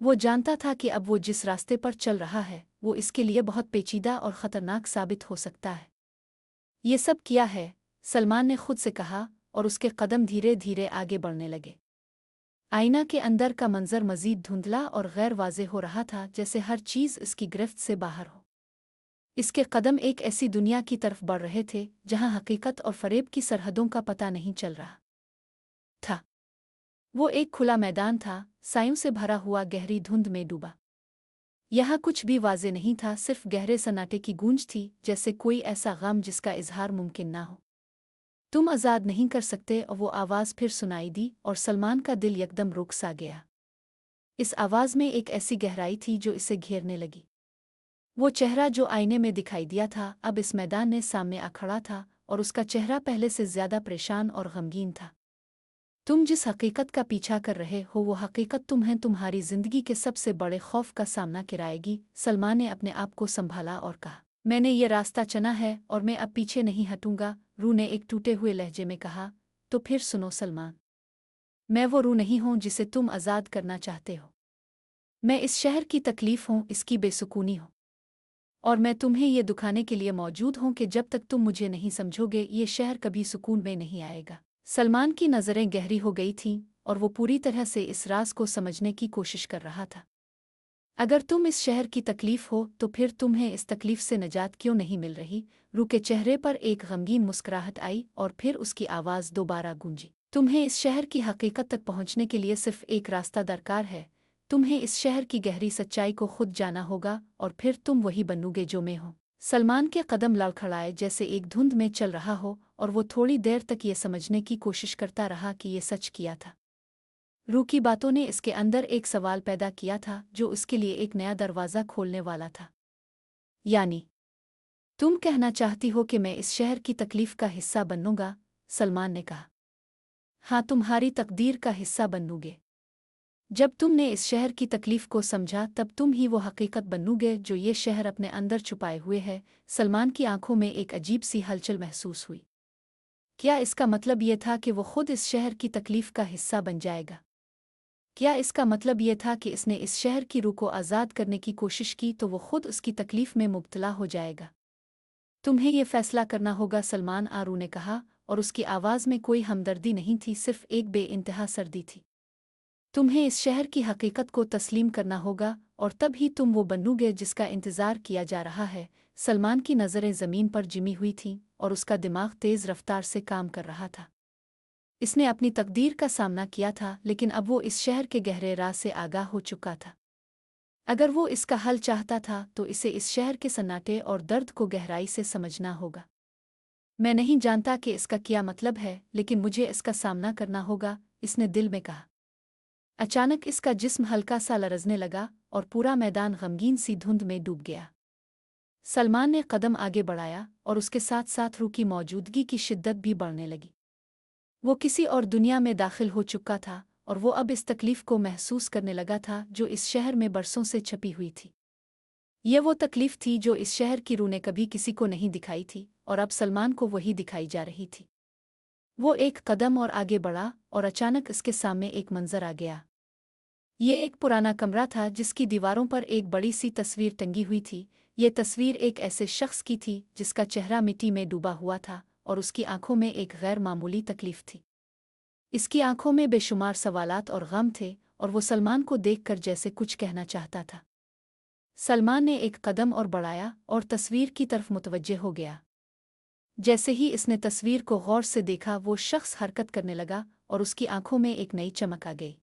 S1: वो जानता था कि अब वो जिस रास्ते पर चल रहा है वो इसके लिए बहुत पेचीदा और ख़तरनाक साबित हो सकता है। ये सब किया है, सलमान ने खुद से कहा, और उसके कदम धीरे धीरे आगे बढ़ने लगे। आईना के अंदर का मंजर मजीद धुंधला और गैर वाज़े हो रहा था, जैसे हर चीज़ इसकी गिरफ्त से बाहर हो। इसके कदम एक ऐसी दुनिया की तरफ बढ़ रहे थे जहां हकीकत और फरेब की सरहदों का पता नहीं चल रहा था। वो एक खुला मैदान था, सायों से भरा हुआ, गहरी धुंध में डूबा। यहाँ कुछ भी वाज़े नहीं था, सिर्फ गहरे सन्नाटे की गूंज थी, जैसे कोई ऐसा गम जिसका इजहार मुमकिन ना हो। तुम आज़ाद नहीं कर सकते। और वो आवाज़ फिर सुनाई दी, और सलमान का दिल यकदम रुक सा गया। इस आवाज़ में एक ऐसी गहराई थी जो इसे घेरने लगी। वो चेहरा जो आईने में दिखाई दिया था अब इस मैदान में सामने आ खड़ा था, और उसका चेहरा पहले से ज्यादा परेशान और गमगीन था। तुम जिस हकीकत का पीछा कर रहे हो वो हकीकत तुम्हें तुम्हारी जिंदगी के सबसे बड़े खौफ का सामना कराएगी। सलमान ने अपने आप को संभाला और कहा, मैंने ये रास्ता चुना है और मैं अब पीछे नहीं हटूंगा। रूह ने एक टूटे हुए लहजे में कहा, तो फिर सुनो सलमान, मैं वो रूह नहीं हूं जिसे तुम आज़ाद करना चाहते हो। मैं इस शहर की तकलीफ हूं, इसकी बेसुकूनी हूं, और मैं तुम्हें ये दुखाने के लिए मौजूद हूं कि जब तक तुम मुझे नहीं समझोगे ये शहर कभी सुकून में नहीं आएगा। सलमान की नज़रें गहरी हो गई थीं, और वो पूरी तरह से इस राज को समझने की कोशिश कर रहा था। अगर तुम इस शहर की तकलीफ हो तो फिर तुम्हें इस तकलीफ से निजात क्यों नहीं मिल रही? रूह के चेहरे पर एक गमगीन मुस्कुराहट आई, और फिर उसकी आवाज़ दोबारा गूंजी, तुम्हें इस शहर की हकीकत तक पहुंचने के लिए सिर्फ एक रास्ता दरकार है। तुम्हें इस शहर की गहरी सच्चाई को खुद जाना होगा, और फिर तुम वही बनोगे जो मैं हूँ। सलमान के कदम लड़खड़ाए जैसे एक धुंध में चल रहा हो और वो थोड़ी देर तक ये समझने की कोशिश करता रहा कि ये सच किया था। रूह की बातों ने इसके अंदर एक सवाल पैदा किया था जो उसके लिए एक नया दरवाज़ा खोलने वाला था। यानी, तुम कहना चाहती हो कि मैं इस शहर की तकलीफ का हिस्सा बनूंगा? सलमान ने कहा। हाँ, तुम्हारी तकदीर का हिस्सा बनूंगे। जब तुमने इस शहर की तकलीफ को समझा तब तुम ही वो हकीकत बनोगे जो ये शहर अपने अंदर छुपाए हुए है। सलमान की आंखों में एक अजीब सी हलचल महसूस हुई। क्या इसका मतलब ये था कि वो खुद इस शहर की तकलीफ का हिस्सा बन जाएगा? क्या इसका मतलब ये था कि इसने इस शहर की रूह को आज़ाद करने की कोशिश की तो वो खुद उसकी तकलीफ में मुब्तला हो जाएगा? तुम्हें ये फैसला करना होगा, सलमान आरू ने कहा, और उसकी आवाज़ में कोई हमदर्दी नहीं थी, सिर्फ एक बेइंतहा सर्दी थी। तुम्हें इस शहर की हकीकत को तस्लीम करना होगा और तब ही तुम वो बनोगे जिसका इंतज़ार किया जा रहा है। सलमान की नज़रें ज़मीन पर जिमी हुई थीं और उसका दिमाग तेज़ रफ्तार से काम कर रहा था। इसने अपनी तकदीर का सामना किया था, लेकिन अब वो इस शहर के गहरे राज से आगाह हो चुका था। अगर वो इसका हल चाहता था तो इसे इस शहर के सन्नाटे और दर्द को गहराई से समझना होगा। मैं नहीं जानता कि इसका क्या मतलब है, लेकिन मुझे इसका सामना करना होगा, इसने दिल में कहा। अचानक इसका जिस्म हल्का सा लरजने लगा और पूरा मैदान गमगीन सी धुंध में डूब गया। सलमान ने कदम आगे बढ़ाया और उसके साथ साथ रूह की मौजूदगी की शिद्दत भी बढ़ने लगी। वो किसी और दुनिया में दाखिल हो चुका था और वो अब इस तकलीफ को महसूस करने लगा था जो इस शहर में बरसों से छपी हुई थी। ये वो तकलीफ थी जो इस शहर की रूह ने कभी किसी को नहीं दिखाई थी और अब सलमान को वही दिखाई जा रही थी। वो एक कदम और आगे बढ़ा और अचानक इसके सामने एक मंजर आ गया। ये एक पुराना कमरा था जिसकी दीवारों पर एक बड़ी सी तस्वीर टंगी हुई थी। ये तस्वीर एक ऐसे शख्स की थी जिसका चेहरा मिट्टी में डूबा हुआ था और उसकी आंखों में एक गैर मामूली तकलीफ थी। इसकी आंखों में बेशुमार सवालात और गम थे और वो सलमान को देखकर जैसे कुछ कहना चाहता था। सलमान ने एक कदम और बढ़ाया और तस्वीर की तरफ मुतवज्जे हो गया। जैसे ही इसने तस्वीर को गौर से देखा, वो शख्स हरकत करने लगा और उसकी आंखों में एक नई चमक आ गई।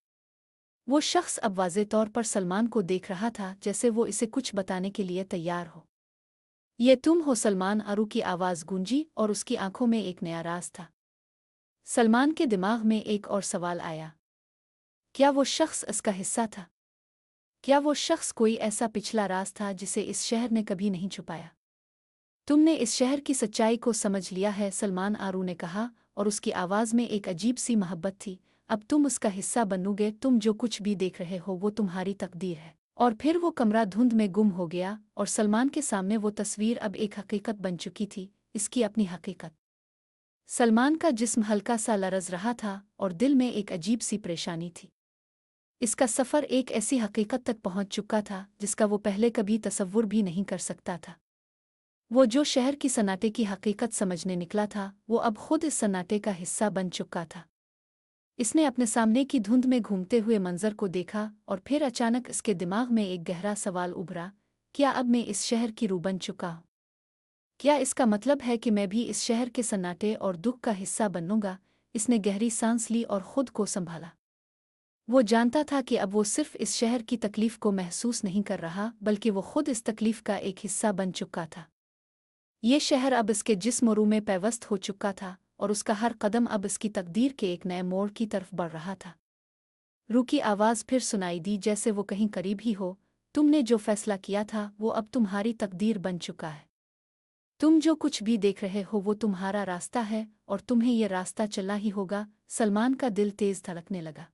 S1: वो शख्स अब वाज़े तौर पर सलमान को देख रहा था, जैसे वो इसे कुछ बताने के लिए तैयार हो। ये तुम हो? सलमान आरू की आवाज़ गूंजी और उसकी आंखों में एक नया राज था। सलमान के दिमाग में एक और सवाल आया। क्या वो शख्स इसका हिस्सा था? क्या वो शख्स कोई ऐसा पिछला राज था जिसे इस शहर ने कभी नहीं छुपाया? तुमने इस शहर की सच्चाई को समझ लिया है, सलमान आरू ने कहा, और उसकी आवाज़ में एक अजीब सी मोहब्बत थी। अब तुम उसका हिस्सा बनोगे। तुम जो कुछ भी देख रहे हो वो तुम्हारी तकदीर है। और फिर वो कमरा धुंध में गुम हो गया और सलमान के सामने वो तस्वीर अब एक हकीकत बन चुकी थी, इसकी अपनी हकीकत। सलमान का जिस्म हल्का सा लरज रहा था और दिल में एक अजीब सी परेशानी थी। इसका सफ़र एक ऐसी हकीकत तक पहुंच चुका था जिसका वो पहले कभी तसव्वुर भी नहीं कर सकता था। वो जो शहर की सन्नाटे की हकीकत समझने निकला था, वो अब खुद इस सन्नाटे का हिस्सा बन चुका था। इसने अपने सामने की धुंध में घूमते हुए मंजर को देखा और फिर अचानक इसके दिमाग में एक गहरा सवाल उभरा। क्या अब मैं इस शहर की रूह बन चुका हूँ? क्या इसका मतलब है कि मैं भी इस शहर के सन्नाटे और दुख का हिस्सा बनूंगा? इसने गहरी सांस ली और खुद को संभाला। वो जानता था कि अब वो सिर्फ इस शहर की तकलीफ को महसूस नहीं कर रहा, बल्कि वो खुद इस तकलीफ का एक हिस्सा बन चुका था। ये शहर अब इसके जिस्म और रूह में पैवस्त हो चुका था और उसका हर कदम अब इसकी तकदीर के एक नए मोड़ की तरफ बढ़ रहा था। रूह की आवाज़ फिर सुनाई दी, जैसे वो कहीं करीब ही हो। तुमने जो फैसला किया था वो अब तुम्हारी तकदीर बन चुका है। तुम जो कुछ भी देख रहे हो वो तुम्हारा रास्ता है और तुम्हें ये रास्ता चलना ही होगा। सलमान का दिल तेज धड़कने लगा।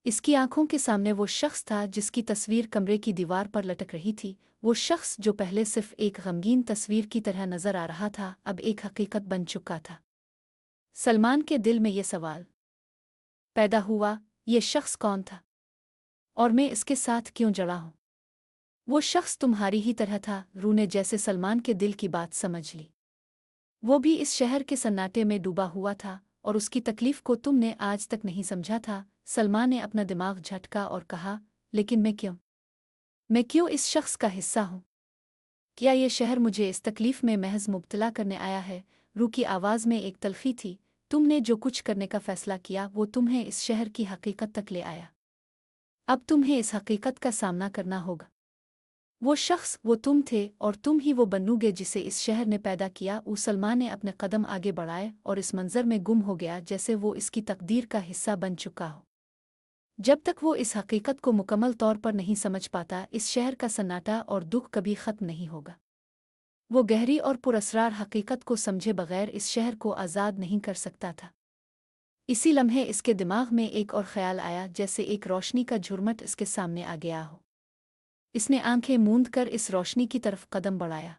S1: इसकी आंखों के सामने वो शख्स था जिसकी तस्वीर कमरे की दीवार पर लटक रही थी। वो शख्स जो पहले सिर्फ एक गमगीन तस्वीर की तरह नजर आ रहा था, अब एक हकीकत बन चुका था। सलमान के दिल में ये सवाल पैदा हुआ, ये शख्स कौन था और मैं इसके साथ क्यों जड़ा हूँ? वो शख्स तुम्हारी ही तरह था। रूह ने जैसे सलमान के दिल की बात समझ ली। वो भी इस शहर के सन्नाटे में डूबा हुआ था और उसकी तकलीफ को तुमने आज तक नहीं समझा था। सलमान ने अपना दिमाग झटका और कहा, लेकिन मैं क्यों? मैं क्यों इस शख्स का हिस्सा हूँ? क्या ये शहर मुझे इस तकलीफ में महज मुब्तला करने आया है? रूह की आवाज़ में एक तल्खी थी। तुमने जो कुछ करने का फैसला किया वो तुम्हें इस शहर की हकीकत तक ले आया। अब तुम्हें इस हकीकत का सामना करना होगा। वो शख्स वो तुम थे और तुम ही वो बनोगे जिसे इस शहर ने पैदा किया। सलमान ने अपने कदम आगे बढ़ाए और इस मंजर में गुम हो गया जैसे वो इसकी तकदीर का हिस्सा बन चुका हो। जब तक वो इस हकीकत को मुकम्मल तौर पर नहीं समझ पाता, इस शहर का सन्नाटा और दुख कभी ख़त्म नहीं होगा। वो गहरी और पुरअसरार हकीकत को समझे बगैर इस शहर को आज़ाद नहीं कर सकता था। इसी लम्हे इसके दिमाग में एक और ख्याल आया, जैसे एक रोशनी का झुरमट इसके सामने आ गया हो। इसने आंखें मूंद कर इस रोशनी की तरफ कदम बढ़ाया।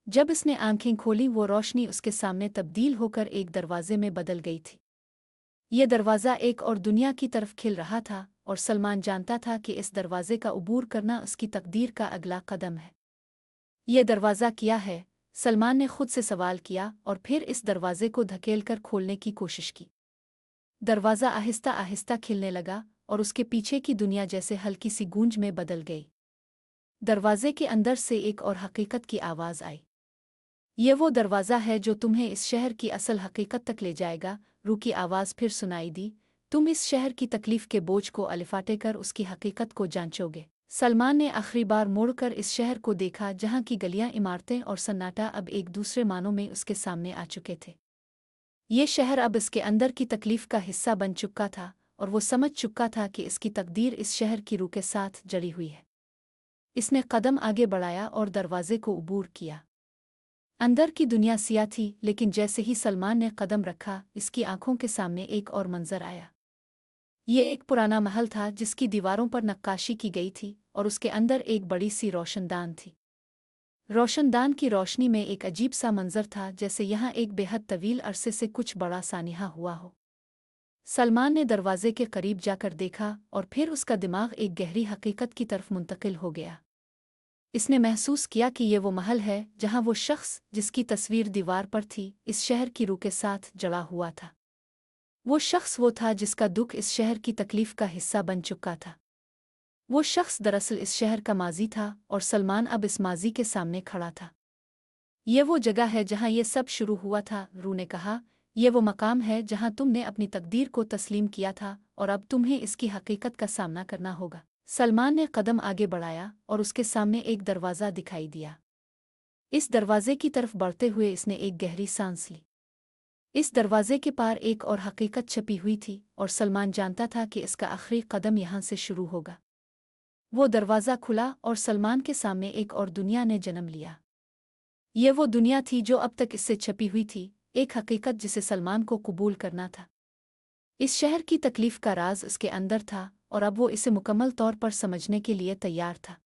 S1: जब इसने आंखें खोली, वो रोशनी उसके सामने तब्दील होकर एक दरवाजे में बदल गई थी। ये दरवाज़ा एक और दुनिया की तरफ खिल रहा था और सलमान जानता था कि इस दरवाजे का उबूर करना उसकी तकदीर का अगला कदम है। ये दरवाज़ा क्या है? सलमान ने खुद से सवाल किया और फिर इस दरवाजे को धकेलकर खोलने की कोशिश की। दरवाज़ा आहिस्ता आहिस्ता खिलने लगा और उसके पीछे की दुनिया जैसे हल्की सी गूंज में बदल गई। दरवाजे के अंदर से एक और हकीकत की आवाज़ आई। ये वो दरवाज़ा है जो तुम्हें इस शहर की असल हकीकत तक ले जाएगा। रूह की आवाज़ फिर सुनाई दी। तुम इस शहर की तकलीफ़ के बोझ को अलिफाटे कर उसकी हकीकत को जांचोगे। सलमान ने आखिरी बार मुड़कर इस शहर को देखा, जहाँ की गलियाँ, इमारतें और सन्नाटा अब एक दूसरे मानों में उसके सामने आ चुके थे। ये शहर अब इसके अंदर की तकलीफ़ का हिस्सा बन चुका था और वो समझ चुका था कि इसकी तकदीर इस शहर की रूह के साथ जड़ी हुई है। इसने कदम आगे बढ़ाया और दरवाजे को उबूर किया। अंदर की दुनिया सियाह थी, लेकिन जैसे ही सलमान ने कदम रखा, इसकी आंखों के सामने एक और मंजर आया। ये एक पुराना महल था जिसकी दीवारों पर नक्काशी की गई थी और उसके अंदर एक बड़ी सी रोशनदान थी। रोशनदान की रोशनी में एक अजीब सा मंजर था, जैसे यहाँ एक बेहद तवील अरसे से कुछ बड़ा सानिहा हुआ हो। सलमान ने दरवाजे के करीब जाकर देखा और फिर उसका दिमाग एक गहरी हकीकत की तरफ मुंतकिल हो गया। इसने महसूस किया कि ये वो महल है जहाँ वो शख्स जिसकी तस्वीर दीवार पर थी, इस शहर की रूह के साथ जड़ा हुआ था। वो शख्स वो था जिसका दुख इस शहर की तकलीफ का हिस्सा बन चुका था। वो शख्स दरअसल इस शहर का माजी था और सलमान अब इस माजी के सामने खड़ा था। ये वो जगह है जहाँ ये सब शुरू हुआ था, रूह ने कहा। ये वो मकाम है जहाँ तुमने अपनी तकदीर को तस्लीम किया था और अब तुम्हें इसकी हकीकत का सामना करना होगा। सलमान ने कदम आगे बढ़ाया और उसके सामने एक दरवाज़ा दिखाई दिया। इस दरवाजे की तरफ बढ़ते हुए इसने एक गहरी सांस ली। इस दरवाजे के पार एक और हकीकत छपी हुई थी और सलमान जानता था कि इसका आखिरी कदम यहाँ से शुरू होगा। वो दरवाज़ा खुला और सलमान के सामने एक और दुनिया ने जन्म लिया। ये वो दुनिया थी जो अब तक इससे छपी हुई थी, एक हकीकत जिसे सलमान को कबूल करना था। इस शहर की तकलीफ का राज उसके अंदर था और अब वो इसे मुकम्मल तौर पर समझने के लिए तैयार था।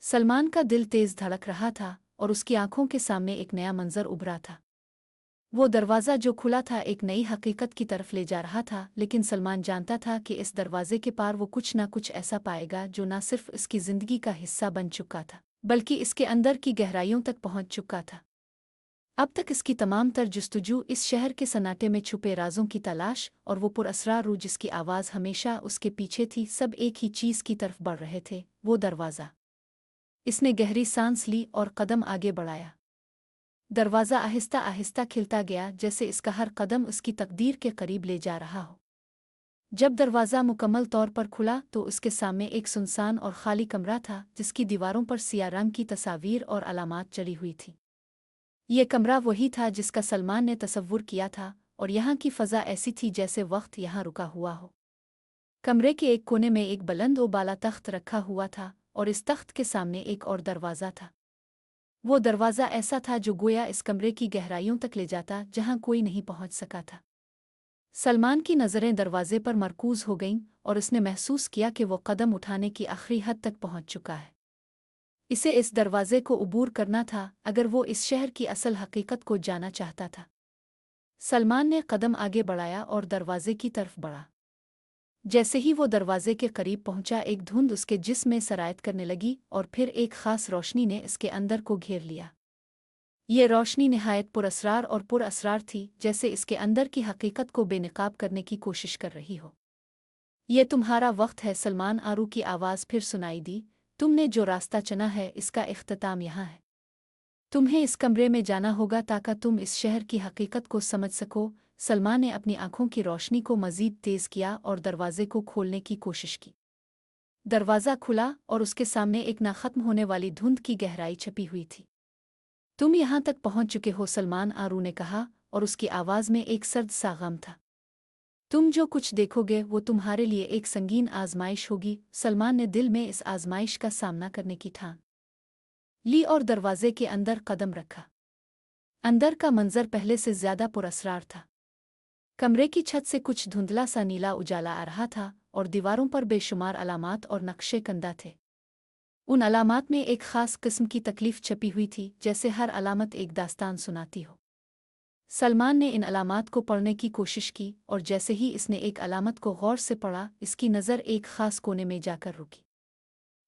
S1: सलमान का दिल तेज धड़क रहा था और उसकी आंखों के सामने एक नया मंजर उभरा था। वो दरवाज़ा जो खुला था एक नई हकीकत की तरफ ले जा रहा था, लेकिन सलमान जानता था कि इस दरवाजे के पार वो कुछ ना कुछ ऐसा पाएगा जो न सिर्फ इसकी ज़िंदगी का हिस्सा बन चुका था, बल्कि इसके अंदर की गहराइयों तक पहुंच चुका था। अब तक इसकी तमाम तर जुस्तजू इस शहर के सन्नाटे में छुपे राजों की तलाश और वो पुरअसरार रूह जिसकी आवाज़ हमेशा उसके पीछे थी, सब एक ही चीज़ की तरफ बढ़ रहे थे, वो दरवाज़ा। इसने गहरी सांस ली और कदम आगे बढ़ाया। दरवाज़ा आहिस्ता आहिस्ता खिलता गया, जैसे इसका हर कदम उसकी तकदीर के करीब ले जा रहा हो। जब दरवाज़ा मुकम्मल तौर पर खुला तो उसके सामने एक सुनसान और खाली कमरा था, जिसकी दीवारों पर सियाह रंग की तस्वीर और अलामात चढ़ी हुई थी। ये कमरा वही था जिसका सलमान ने तसव्वुर किया था और यहाँ की फ़ज़ा ऐसी थी जैसे वक्त यहाँ रुका हुआ हो। कमरे के एक कोने में एक बुलंद और बाला तख्त रखा हुआ था और इस तख्त के सामने एक और दरवाज़ा था। वो दरवाज़ा ऐसा था जो गोया इस कमरे की गहराइयों तक ले जाता, जहाँ कोई नहीं पहुँच सका था। सलमान की नज़रें दरवाजे पर मरकूज़ हो गईं और उसने महसूस किया कि वो कदम उठाने की आखिरी हद तक पहुँच चुका है। इसे इस दरवाजे को उबूर करना था अगर वो इस शहर की असल हकीकत को जाना चाहता था। सलमान ने कदम आगे बढ़ाया और दरवाजे की तरफ बढ़ा। जैसे ही वो दरवाजे के करीब पहुंचा, एक धुंध उसके जिस्म में सरायत करने लगी और फिर एक खास रोशनी ने इसके अंदर को घेर लिया। ये रोशनी निहायत पुरअसरार और पुरअसरार थी, जैसे इसके अंदर की हकीकत को बेनकाब करने की कोशिश कर रही हो। ये तुम्हारा वक्त है, सलमान आरू की आवाज़ फिर सुनाई दी। तुमने जो रास्ता चुना है इसका इख्तिताम यहाँ है। तुम्हें इस कमरे में जाना होगा ताकि तुम इस शहर की हकीकत को समझ सको। सलमान ने अपनी आंखों की रोशनी को मज़ीद तेज़ किया और दरवाजे को खोलने की कोशिश की। दरवाज़ा खुला और उसके सामने एक ना खत्म होने वाली धुंध की गहराई छपी हुई थी। तुम यहाँ तक पहुँच चुके हो, सलमान आरू ने कहा, और उसकी आवाज़ में एक सर्द सा गम था। तुम जो कुछ देखोगे वो तुम्हारे लिए एक संगीन आजमाइश होगी। सलमान ने दिल में इस आजमाइश का सामना करने की ठान ली और दरवाजे के अंदर कदम रखा। अंदर का मंजर पहले से ज्यादा पुरअसरार था। कमरे की छत से कुछ धुंधला सा नीला उजाला आ रहा था और दीवारों पर बेशुमार अलामात और नक्शे कंदा थे। उन अलामात में एक खास किस्म की तकलीफ छपी हुई थी, जैसे हर अलामत एक दास्तान सुनाती हो। सलमान ने इन अलामात को पढ़ने की कोशिश की और जैसे ही इसने एक अलामत को गौर से पढ़ा, इसकी नज़र एक खास कोने में जाकर रुकी।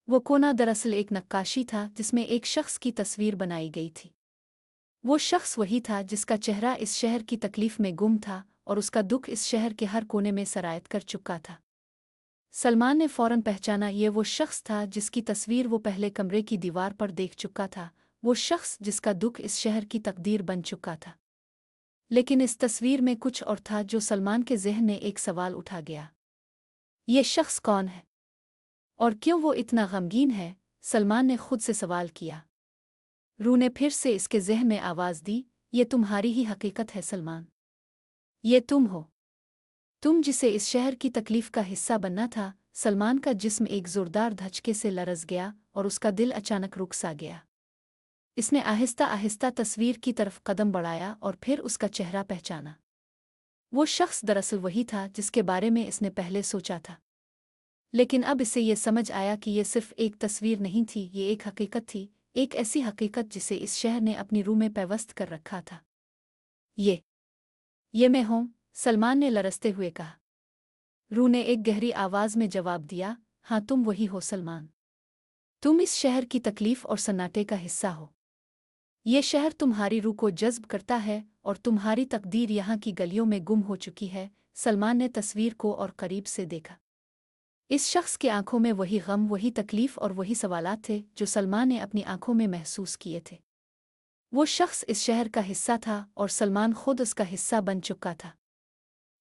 S1: वो कोना दरअसल एक नक्काशी था जिसमें एक शख्स की तस्वीर बनाई गई थी। वो शख्स वही था जिसका चेहरा इस शहर की तकलीफ में गुम था और उसका दुख इस शहर के हर कोने में सरायत कर चुका था। सलमान ने फौरन पहचाना, ये वो शख्स था जिसकी तस्वीर वो पहले कमरे की दीवार पर देख चुका था, वो शख्स जिसका दुख इस शहर की तकदीर बन चुका था। लेकिन इस तस्वीर में कुछ और था जो सलमान के ज़हन में एक सवाल उठा गया। ये शख्स कौन है और क्यों वो इतना गमगीन है? सलमान ने खुद से सवाल किया। रूह ने फिर से इसके ज़हन में आवाज़ दी, ये तुम्हारी ही हकीकत है सलमान। ये तुम हो, तुम जिसे इस शहर की तकलीफ का हिस्सा बनना था। सलमान का जिस्म एक जोरदार धचके से लरज़ गया और उसका दिल अचानक रुक सा गया। इसने आहिस्ता आहिस्ता तस्वीर की तरफ कदम बढ़ाया और फिर उसका चेहरा पहचाना। वो शख्स दरअसल वही था जिसके बारे में इसने पहले सोचा था। लेकिन अब इसे ये समझ आया कि ये सिर्फ एक तस्वीर नहीं थी, ये एक हकीकत थी, एक ऐसी हकीकत जिसे इस शहर ने अपनी रूह में पैवस्त कर रखा था। ये मैं हूँ, सलमान ने लरसते हुए कहा। रूह ने एक गहरी आवाज़ में जवाब दिया, हाँ तुम वही हो सलमान। तुम इस शहर की तकलीफ और सन्नाटे का हिस्सा हो। ये शहर तुम्हारी रूह को जज्ब करता है और तुम्हारी तकदीर यहाँ की गलियों में गुम हो चुकी है। सलमान ने तस्वीर को और करीब से देखा। इस शख्स की आंखों में वही गम, वही तकलीफ और वही सवालात थे जो सलमान ने अपनी आंखों में महसूस किए थे। वो शख्स इस शहर का हिस्सा था और सलमान खुद उसका हिस्सा बन चुका था।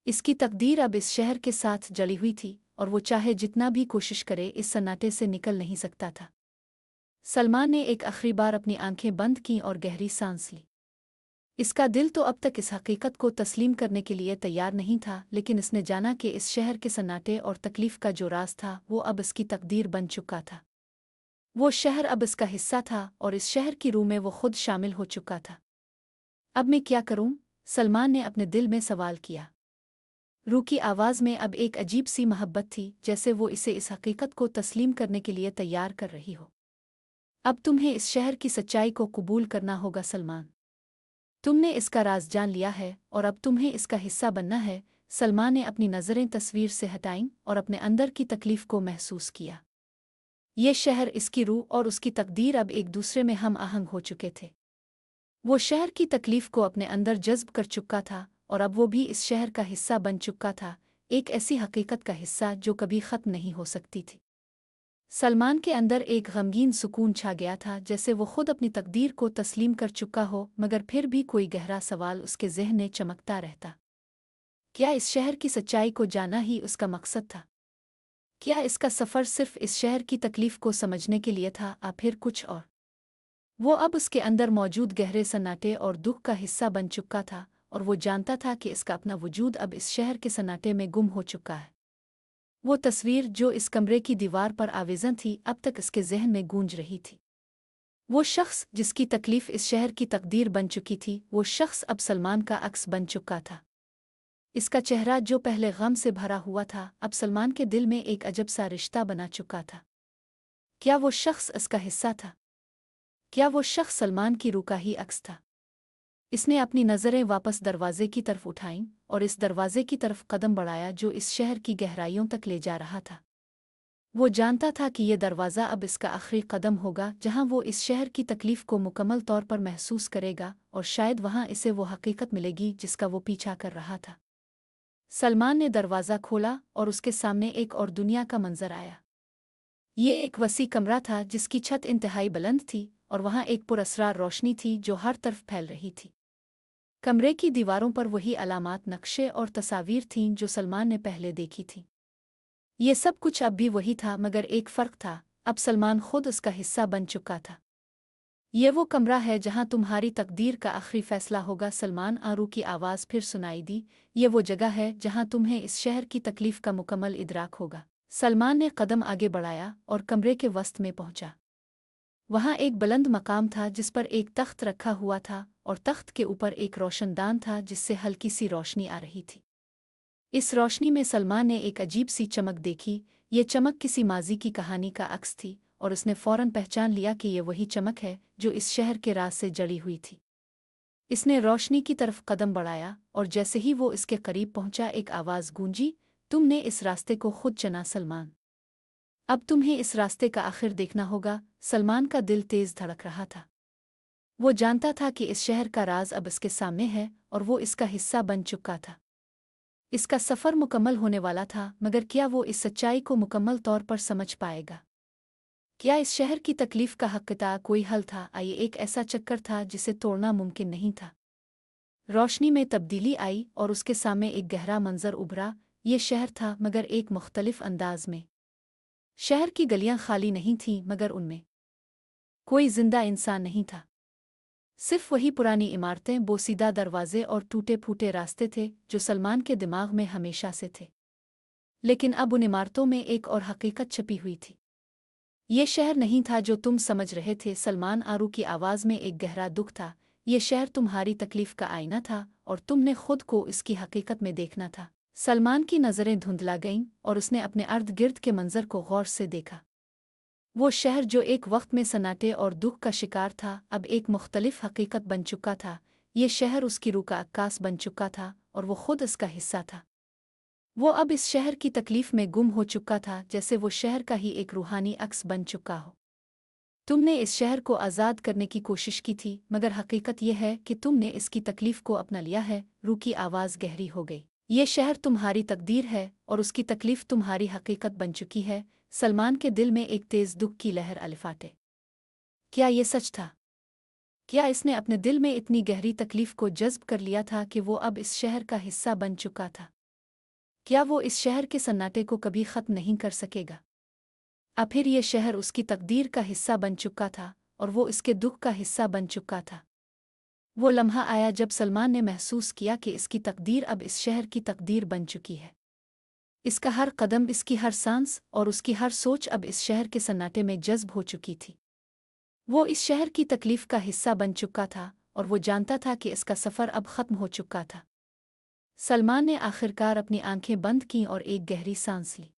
S1: इसकी तकदीर अब इस शहर के साथ जड़ी हुई थी और वो चाहे जितना भी कोशिश करे इस सन्नाटे से निकल नहीं सकता था। सलमान ने एक आखिरी बार अपनी आंखें बंद की और गहरी सांस ली। इसका दिल तो अब तक इस हकीकत को तस्लीम करने के लिए तैयार नहीं था, लेकिन इसने जाना कि इस शहर के सन्नाटे और तकलीफ का जो राज था वो अब इसकी तकदीर बन चुका था। वो शहर अब इसका हिस्सा था और इस शहर की रूह में वो खुद शामिल हो चुका था। अब मैं क्या करूं? सलमान ने अपने दिल में सवाल किया। रूह की आवाज़ में अब एक अजीब सी मोहब्बत थी, जैसे वो इसे इस हकीकत को तस्लीम करने के लिए तैयार कर रही हो। अब तुम्हें इस शहर की सच्चाई को कबूल करना होगा सलमान। तुमने इसका राज जान लिया है और अब तुम्हें इसका हिस्सा बनना है। सलमान ने अपनी नज़रें तस्वीर से हटाईं और अपने अंदर की तकलीफ को महसूस किया। ये शहर, इसकी रूह और उसकी तकदीर अब एक दूसरे में हम आहंग हो चुके थे। वो शहर की तकलीफ को अपने अंदर जज्ब कर चुका था और अब वो भी इस शहर का हिस्सा बन चुका था, एक ऐसी हकीकत का हिस्सा जो कभी ख़त्म नहीं हो सकती थी। सलमान के अंदर एक गमगीन सुकून छा गया था, जैसे वो खुद अपनी तकदीर को तस्लीम कर चुका हो, मगर फिर भी कोई गहरा सवाल उसके ज़हन में चमकता रहता। क्या इस शहर की सच्चाई को जानना ही उसका मकसद था? क्या इसका सफ़र सिर्फ इस शहर की तकलीफ को समझने के लिए था, या फिर कुछ और? वो अब उसके अंदर मौजूद गहरे सन्नाटे और दुख का हिस्सा बन चुका था और वो जानता था कि इसका अपना वजूद अब इस शहर के सन्नाटे में गुम हो चुका है। वो तस्वीर जो इस कमरे की दीवार पर आवेज़न थी, अब तक इसके ज़हन में गूंज रही थी। वो शख्स जिसकी तकलीफ इस शहर की तकदीर बन चुकी थी, वो शख्स अब सलमान का अक्स बन चुका था। इसका चेहरा जो पहले गम से भरा हुआ था, अब सलमान के दिल में एक अजब सा रिश्ता बना चुका था। क्या वो शख्स इसका हिस्सा था? क्या वो शख्स सलमान की रूह का ही अक्स था? इसने अपनी नज़रें वापस दरवाजे की तरफ उठाईं और इस दरवाजे की तरफ कदम बढ़ाया जो इस शहर की गहराइयों तक ले जा रहा था। वो जानता था कि ये दरवाज़ा अब इसका आखिरी कदम होगा जहां वो इस शहर की तकलीफ को मुकम्मल तौर पर महसूस करेगा और शायद वहां इसे वो हकीकत मिलेगी जिसका वो पीछा कर रहा था। सलमान ने दरवाज़ा खोला और उसके सामने एक और दुनिया का मंजर आया। ये एक वसी कमरा था जिसकी छत इंतहाई बुलंद थी और वहां एक पुरअसरार रोशनी थी जो हर तरफ फैल रही थी। कमरे की दीवारों पर वही अलामात, नक्शे और तस्वीर थीं जो सलमान ने पहले देखी थीं। ये सब कुछ अब भी वही था, मगर एक फ़र्क था, अब सलमान खुद उसका हिस्सा बन चुका था। ये वो कमरा है जहाँ तुम्हारी तकदीर का आखिरी फैसला होगा। सलमान आरू की आवाज़ फिर सुनाई दी। ये वो जगह है जहाँ तुम्हें इस शहर की तकलीफ़ का मुकम्मल इदराक होगा। सलमान ने कदम आगे बढ़ाया और कमरे के वस्त में पहुंचा। वहाँ एक बुलंद मकाम था जिस पर एक तख्त रखा हुआ था और तख्त के ऊपर एक रोशनदान था जिससे हल्की सी रोशनी आ रही थी। इस रोशनी में सलमान ने एक अजीब सी चमक देखी। ये चमक किसी माजी की कहानी का अक्स थी और उसने फौरन पहचान लिया कि ये वही चमक है जो इस शहर के राज से जड़ी हुई थी। इसने रोशनी की तरफ कदम बढ़ाया और जैसे ही वो इसके करीब पहुंचा, एक आवाज़ गूंजी, तुमने इस रास्ते को खुद चुना सलमान। अब तुम्हें इस रास्ते का आखिर देखना होगा। सलमान का दिल तेज धड़क रहा था। वो जानता था कि इस शहर का राज अब इसके सामने है और वो इसका हिस्सा बन चुका था। इसका सफ़र मुकम्मल होने वाला था, मगर क्या वो इस सच्चाई को मुकम्मल तौर पर समझ पाएगा? क्या इस शहर की तकलीफ का हक़ कोई हल था? ये एक ऐसा चक्कर था जिसे तोड़ना मुमकिन नहीं था। रोशनी में तब्दीली आई और उसके सामने एक गहरा मंजर उभरा। ये शहर था, मगर एक मुख्तलिफ अंदाज में। शहर की गलियां खाली नहीं थीं, मगर उनमें कोई जिंदा इंसान नहीं था। सिर्फ वही पुरानी इमारतें, बोसीदा दरवाजे और टूटे-फूटे रास्ते थे जो सलमान के दिमाग में हमेशा से थे। लेकिन अब उन इमारतों में एक और हकीकत छिपी हुई थी। ये शहर नहीं था जो तुम समझ रहे थे। सलमान आरू की आवाज़ में एक गहरा दुख था। ये शहर तुम्हारी तकलीफ का आईना था और तुमने खुद को इसकी हकीकत में देखना था। सलमान की नज़रें धुंधला गईं और उसने अपने अर्द गिर्द के मंजर को गौर से देखा। वो शहर जो एक वक्त में सन्नाटे और दुख का शिकार था, अब एक मुख्तलिफ हकीकत बन चुका था। ये शहर उसकी रूह का अक्कास बन चुका था और वो खुद इसका हिस्सा था। वो अब इस शहर की तकलीफ में गुम हो चुका था, जैसे वो शहर का ही एक रूहानी अक्स बन चुका हो। तुमने इस शहर को आज़ाद करने की कोशिश की थी, मगर हकीकत यह है कि तुमने इसकी तकलीफ को अपना लिया है। रूह की आवाज़ गहरी हो गई। ये शहर तुम्हारी तकदीर है और उसकी तकलीफ तुम्हारी हकीकत बन चुकी है। सलमान के दिल में एक तेज़ दुख की लहर अलिफाटे। क्या ये सच था? क्या इसने अपने दिल में इतनी गहरी तकलीफ को जज्ब कर लिया था कि वो अब इस शहर का हिस्सा बन चुका था? क्या वो इस शहर के सन्नाटे को कभी ख़त्म नहीं कर सकेगा? अब फिर ये शहर उसकी तकदीर का हिस्सा बन चुका था और वो इसके दुख का हिस्सा बन चुका था। वो लम्हा आया जब सलमान ने महसूस किया कि इसकी तकदीर अब इस शहर की तकदीर बन चुकी है। इसका हर कदम, इसकी हर सांस और उसकी हर सोच अब इस शहर के सन्नाटे में जज्ब हो चुकी थी। वो इस शहर की तकलीफ का हिस्सा बन चुका था और वो जानता था कि इसका सफ़र अब ख़त्म हो चुका था। सलमान ने आखिरकार अपनी आंखें बंद कीं और एक गहरी सांस ली।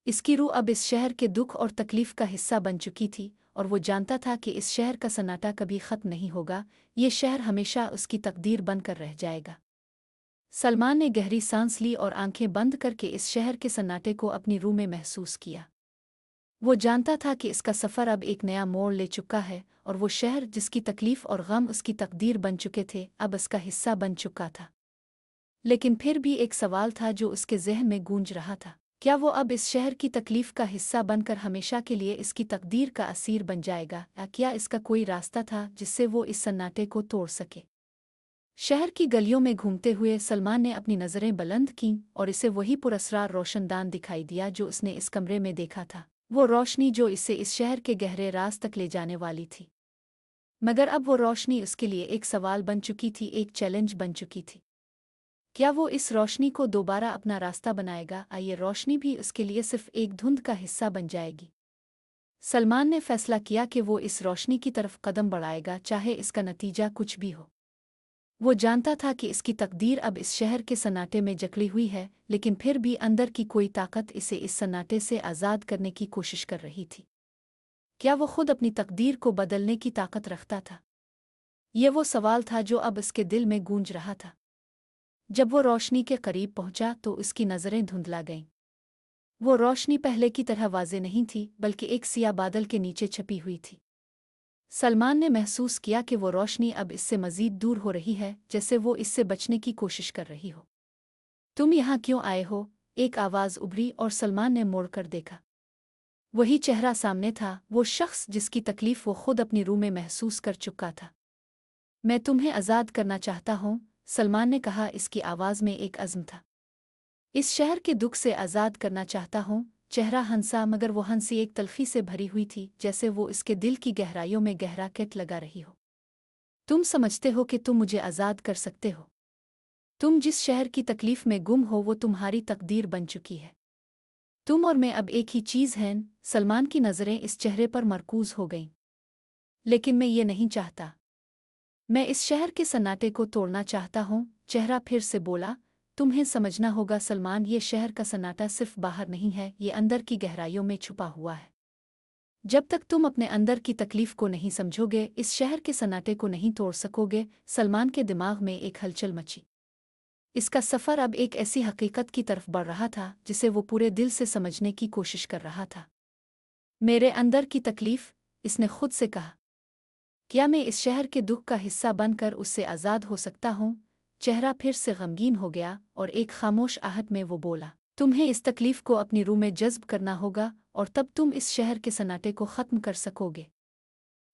S1: इसकी रूह अब इस शहर के दुख और तकलीफ का हिस्सा बन चुकी थी और वो जानता था कि इस शहर का सन्नाटा कभी ख़त्म नहीं होगा। ये शहर हमेशा उसकी तकदीर बनकर रह जाएगा। सलमान ने गहरी सांस ली और आंखें बंद करके इस शहर के सन्नाटे को अपनी रूह में महसूस किया। वो जानता था कि इसका सफ़र अब एक नया मोड़ ले चुका है और वो शहर जिसकी तकलीफ और गम उसकी तकदीर बन चुके थे, अब इसका हिस्सा बन चुका था। लेकिन फिर भी एक सवाल था जो उसके ज़हन में गूंज रहा था। क्या वो अब इस शहर की तकलीफ का हिस्सा बनकर हमेशा के लिए इसकी तकदीर का असीर बन जाएगा, या क्या इसका कोई रास्ता था जिससे वो इस सन्नाटे को तोड़ सके? शहर की गलियों में घूमते हुए सलमान ने अपनी नज़रें बुलंद कीं और इसे वही पुरस्रार रोशनदान दिखाई दिया जो उसने इस कमरे में देखा था। वो रोशनी जो इसे इस शहर के गहरे राज तक ले जाने वाली थी। मगर अब वो रोशनी उसके लिए एक सवाल बन चुकी थी, एक चैलेंज बन चुकी थी। क्या वो इस रोशनी को दोबारा अपना रास्ता बनाएगा, या ये रोशनी भी उसके लिए सिर्फ एक धुंध का हिस्सा बन जाएगी? सलमान ने फैसला किया कि वो इस रोशनी की तरफ कदम बढ़ाएगा, चाहे इसका नतीजा कुछ भी हो। वो जानता था कि इसकी तकदीर अब इस शहर के सन्नाटे में जकड़ी हुई है, लेकिन फिर भी अंदर की कोई ताकत इसे इस सन्नाटे से आज़ाद करने की कोशिश कर रही थी। क्या वो खुद अपनी तकदीर को बदलने की ताकत रखता था? ये वो सवाल था जो अब उसके दिल में गूंज रहा था। जब वो रोशनी के करीब पहुंचा तो उसकी नज़रें धुंधला गईं। वो रोशनी पहले की तरह वाज़ेह नहीं थी, बल्कि एक सियाह बादल के नीचे छपी हुई थी। सलमान ने महसूस किया कि वो रोशनी अब इससे मज़ीद दूर हो रही है, जैसे वो इससे बचने की कोशिश कर रही हो। तुम यहाँ क्यों आए हो? एक आवाज़ उभरी और सलमान ने मोड़ कर देखा। वही चेहरा सामने था, वो शख्स जिसकी तकलीफ वो खुद अपनी रूह में महसूस कर चुका था। मैं तुम्हें आज़ाद करना चाहता हूँ, सलमान ने कहा। इसकी आवाज़ में एक अज़्म था। इस शहर के दुख से आज़ाद करना चाहता हूँ। चेहरा हंसा, मगर वो हंसी एक तल्खी से भरी हुई थी, जैसे वो इसके दिल की गहराइयों में गहरा कैट लगा रही हो। तुम समझते हो कि तुम मुझे आज़ाद कर सकते हो? तुम जिस शहर की तकलीफ में गुम हो वो तुम्हारी तकदीर बन चुकी है। तुम और मैं अब एक ही चीज़ हैं। सलमान की नज़रें इस चेहरे पर मरकूज हो गईं। लेकिन मैं ये नहीं चाहता। मैं इस शहर के सन्नाटे को तोड़ना चाहता हूँ। चेहरा फिर से बोला, तुम्हें समझना होगा सलमान, ये शहर का सन्नाटा सिर्फ बाहर नहीं है, ये अंदर की गहराइयों में छुपा हुआ है। जब तक तुम अपने अंदर की तकलीफ को नहीं समझोगे, इस शहर के सन्नाटे को नहीं तोड़ सकोगे। सलमान के दिमाग में एक हलचल मची। इसका सफ़र अब एक ऐसी हकीकत की तरफ बढ़ रहा था जिसे वो पूरे दिल से समझने की कोशिश कर रहा था। मेरे अंदर की तकलीफ, इसने खुद से कहा। क्या मैं इस शहर के दुख का हिस्सा बनकर उससे आज़ाद हो सकता हूँ? चेहरा फिर से गमगीन हो गया और एक खामोश आहट में वो बोला, तुम्हें इस तकलीफ को अपनी रूह में जज्ब करना होगा और तब तुम इस शहर के सन्नाटे को ख़त्म कर सकोगे।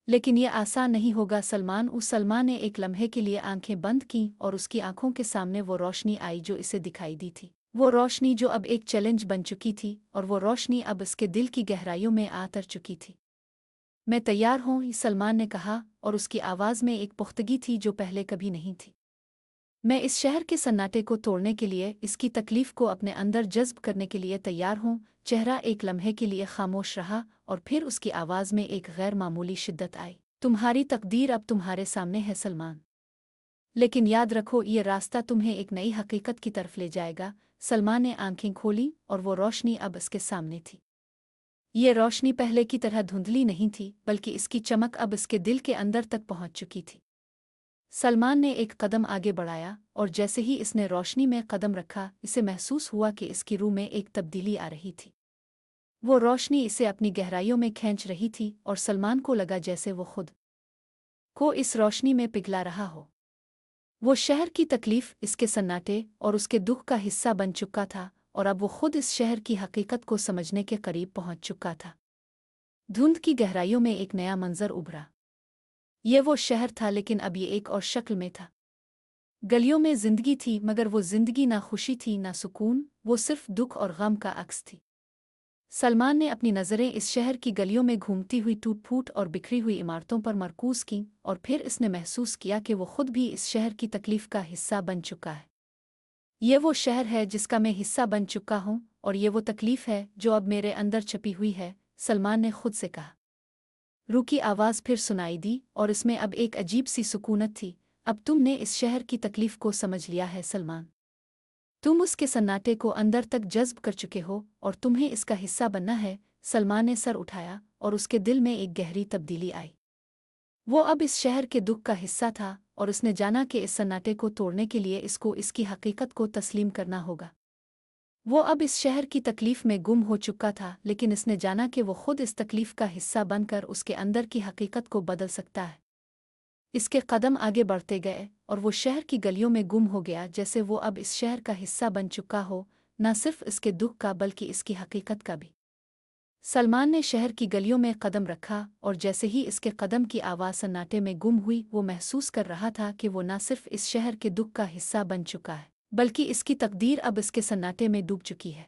S1: लेकिन यह आसान नहीं होगा सलमान। उस सलमान ने एक लम्हे के लिए आंखें बंद कीं और उसकी आंखों के सामने वो रोशनी आई जो इसे दिखाई दी थी। वो रोशनी जो अब एक चैलेंज बन चुकी थी, और वो रोशनी अब उसके दिल की गहराइयों में आतर चुकी थी। मैं तैयार हूँ, सलमान ने कहा, और उसकी आवाज़ में एक पुख्तगी थी जो पहले कभी नहीं थी। मैं इस शहर के सन्नाटे को तोड़ने के लिए, इसकी तकलीफ को अपने अंदर जज्ब करने के लिए तैयार हूँ। चेहरा एक लम्हे के लिए खामोश रहा और फिर उसकी आवाज़ में एक गैर मामूली शिद्दत आई। तुम्हारी तकदीर अब तुम्हारे सामने है सलमान। लेकिन याद रखो, ये रास्ता तुम्हें एक नई हकीकत की तरफ ले जाएगा। सलमान ने आंखें खोली और वो रोशनी अब उसके सामने थी। ये रोशनी पहले की तरह धुंधली नहीं थी, बल्कि इसकी चमक अब इसके दिल के अंदर तक पहुंच चुकी थी। सलमान ने एक कदम आगे बढ़ाया और जैसे ही इसने रोशनी में कदम रखा, इसे महसूस हुआ कि इसकी रूह में एक तब्दीली आ रही थी। वो रोशनी इसे अपनी गहराइयों में खींच रही थी और सलमान को लगा जैसे वो खुद को इस रोशनी में पिघला रहा हो। वो शहर की तकलीफ, इसके सन्नाटे और उसके दुख का हिस्सा बन चुका था, और अब वो खुद इस शहर की हकीकत को समझने के करीब पहुंच चुका था। धुंध की गहराइयों में एक नया मंजर उभरा। ये वो शहर था, लेकिन अब ये एक और शक्ल में था। गलियों में जिंदगी थी, मगर वो जिंदगी ना खुशी थी ना सुकून, वो सिर्फ दुख और गम का अक्स थी। सलमान ने अपनी नज़रें इस शहर की गलियों में घूमती हुई टूट फूट और बिखरी हुई इमारतों पर मरकूज कीं, और फिर इसने महसूस किया कि वो खुद भी इस शहर की तकलीफ का हिस्सा बन चुका है। ये वो शहर है जिसका मैं हिस्सा बन चुका हूँ, और ये वो तकलीफ है जो अब मेरे अंदर छपी हुई है, सलमान ने खुद से कहा। रूह की आवाज़ फिर सुनाई दी और इसमें अब एक अजीब सी सुकूनत थी। अब तुमने इस शहर की तकलीफ को समझ लिया है सलमान। तुम उसके सन्नाटे को अंदर तक जज्ब कर चुके हो और तुम्हें इसका हिस्सा बनना है। सलमान ने सर उठाया और उसके दिल में एक गहरी तब्दीली आई। वो अब इस शहर के दुख का हिस्सा था और उसने जाना कि इस सन्नाटे को तोड़ने के लिए इसको इसकी हकीकत को तस्लीम करना होगा। वो अब इस शहर की तकलीफ में गुम हो चुका था, लेकिन इसने जाना कि वो खुद इस तकलीफ का हिस्सा बनकर उसके अंदर की हकीकत को बदल सकता है। इसके कदम आगे बढ़ते गए और वो शहर की गलियों में गुम हो गया, जैसे वो अब इस शहर का हिस्सा बन चुका हो, न सिर्फ इसके दुख का बल्कि इसकी हकीकत का भी। सलमान ने शहर की गलियों में कदम रखा और जैसे ही इसके कदम की आवाज़ सन्नाटे में गुम हुई, वो महसूस कर रहा था कि वो न सिर्फ इस शहर के दुख का हिस्सा बन चुका है, बल्कि इसकी तकदीर अब इसके सन्नाटे में डूब चुकी है।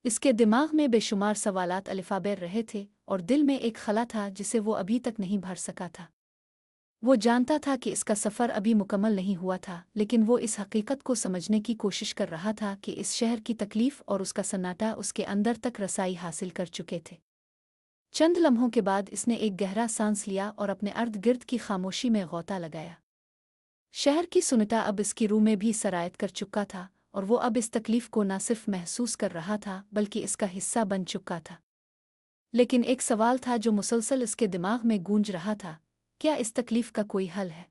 S1: इसके दिमाग में बेशुमार सवालात अलिफाबेर रहे थे और दिल में एक खला था जिसे वो अभी तक नहीं भर सका था। वो जानता था कि इसका सफ़र अभी मुकम्मल नहीं हुआ था, लेकिन वो इस हकीकत को समझने की कोशिश कर रहा था कि इस शहर की तकलीफ़ और उसका सन्नाटा उसके अंदर तक रसाई हासिल कर चुके थे। चंद लम्हों के बाद इसने एक गहरा सांस लिया और अपने अर्द गिर्द की खामोशी में गौता लगाया। शहर की सुनता अब इसकी रूह में भी सरायत कर चुका था, और वो अब इस तकलीफ़ को न सिर्फ महसूस कर रहा था बल्कि इसका हिस्सा बन चुका था। लेकिन एक सवाल था जो मुसलसल इसके दिमाग में गूंज रहा था, क्या इस तकलीफ का कोई हल है?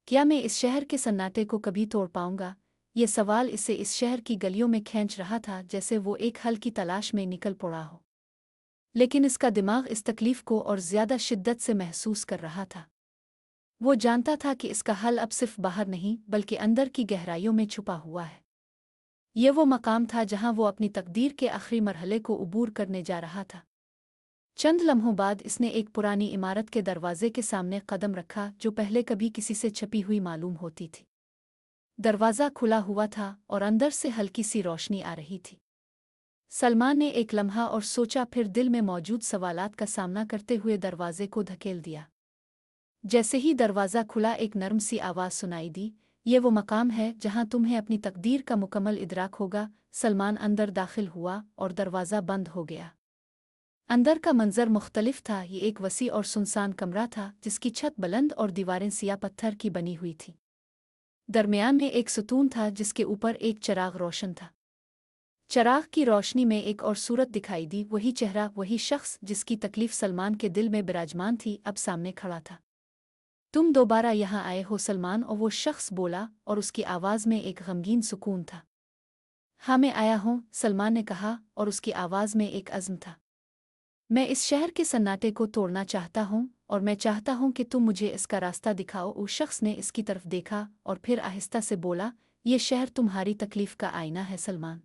S1: क्या मैं इस शहर के सन्नाटे को कभी तोड़ पाऊंगा? ये सवाल इसे इस शहर की गलियों में खींच रहा था, जैसे वो एक हल की तलाश में निकल पड़ा हो। लेकिन इसका दिमाग इस तकलीफ को और ज्यादा शिद्दत से महसूस कर रहा था। वो जानता था कि इसका हल अब सिर्फ बाहर नहीं बल्कि अंदर की गहराइयों में छुपा हुआ है। ये वो मकाम था जहां वो अपनी तकदीर के आखिरी मरहले को उबूर करने जा रहा था। चंद लम्हों बाद इसने एक पुरानी इमारत के दरवाजे के सामने कदम रखा जो पहले कभी किसी से छपी हुई मालूम होती थी। दरवाज़ा खुला हुआ था और अंदर से हल्की सी रोशनी आ रही थी। सलमान ने एक लम्हा और सोचा, फिर दिल में मौजूद सवालात का सामना करते हुए दरवाजे को धकेल दिया। जैसे ही दरवाज़ा खुला, एक नर्म सी आवाज़ सुनाई दी, ये वो मकाम है जहाँ तुम्हें अपनी तकदीर का मुकम्मल इदराक होगा। सलमान अंदर दाखिल हुआ और दरवाज़ा बंद हो गया। अंदर का मंजर मुख्तलिफ था। ये एक वसी और सुनसान कमरा था जिसकी छत बुलंद और दीवारें सिया पत्थर की बनी हुई थीं। दरमियान में एक सुतून था जिसके ऊपर एक चिराग रोशन था। चिराग की रोशनी में एक और सूरत दिखाई दी, वही चेहरा, वही शख्स जिसकी तकलीफ सलमान के दिल में विराजमान थी, अब सामने खड़ा था। तुम दोबारा यहाँ आए हो सलमान? और वो शख्स बोला और उसकी आवाज़ में एक गमगीन सुकून था। हाँ, मैं आया हूँ, सलमान ने कहा और उसकी आवाज़ में एक अज़्म था। मैं इस शहर के सन्नाटे को तोड़ना चाहता हूँ और मैं चाहता हूँ कि तुम मुझे इसका रास्ता दिखाओ। उस शख्स ने इसकी तरफ देखा और फिर आहिस्ता से बोला, ये शहर तुम्हारी तकलीफ का आईना है सलमान।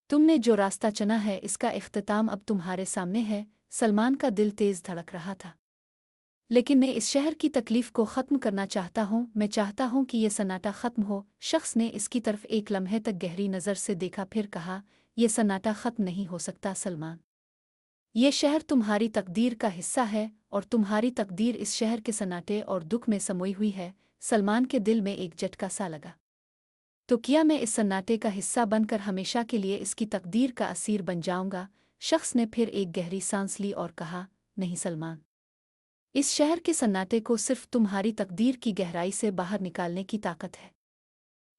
S1: तुमने जो रास्ता चुना है इसका इख्तिताम अब तुम्हारे सामने है। सलमान का दिल तेज धड़क रहा था। लेकिन मैं इस शहर की तकलीफ को ख़त्म करना चाहता हूँ। मैं चाहता हूँ कि ये सन्नाटा ख़त्म हो। शख्स ने इसकी तरफ एक लम्हे तक गहरी नज़र से देखा, फिर कहा, यह सन्नाटा ख़त्म नहीं हो सकता सलमान। ये शहर तुम्हारी तकदीर का हिस्सा है और तुम्हारी तकदीर इस शहर के सन्नाटे और दुख में समोई हुई है। सलमान के दिल में एक झटका सा लगा। तो क्या मैं इस सन्नाटे का हिस्सा बनकर हमेशा के लिए इसकी तकदीर का असीर बन जाऊंगा? शख्स ने फिर एक गहरी सांस ली और कहा, नहीं सलमान, इस शहर के सन्नाटे को सिर्फ तुम्हारी तकदीर की गहराई से बाहर निकालने की ताकत है।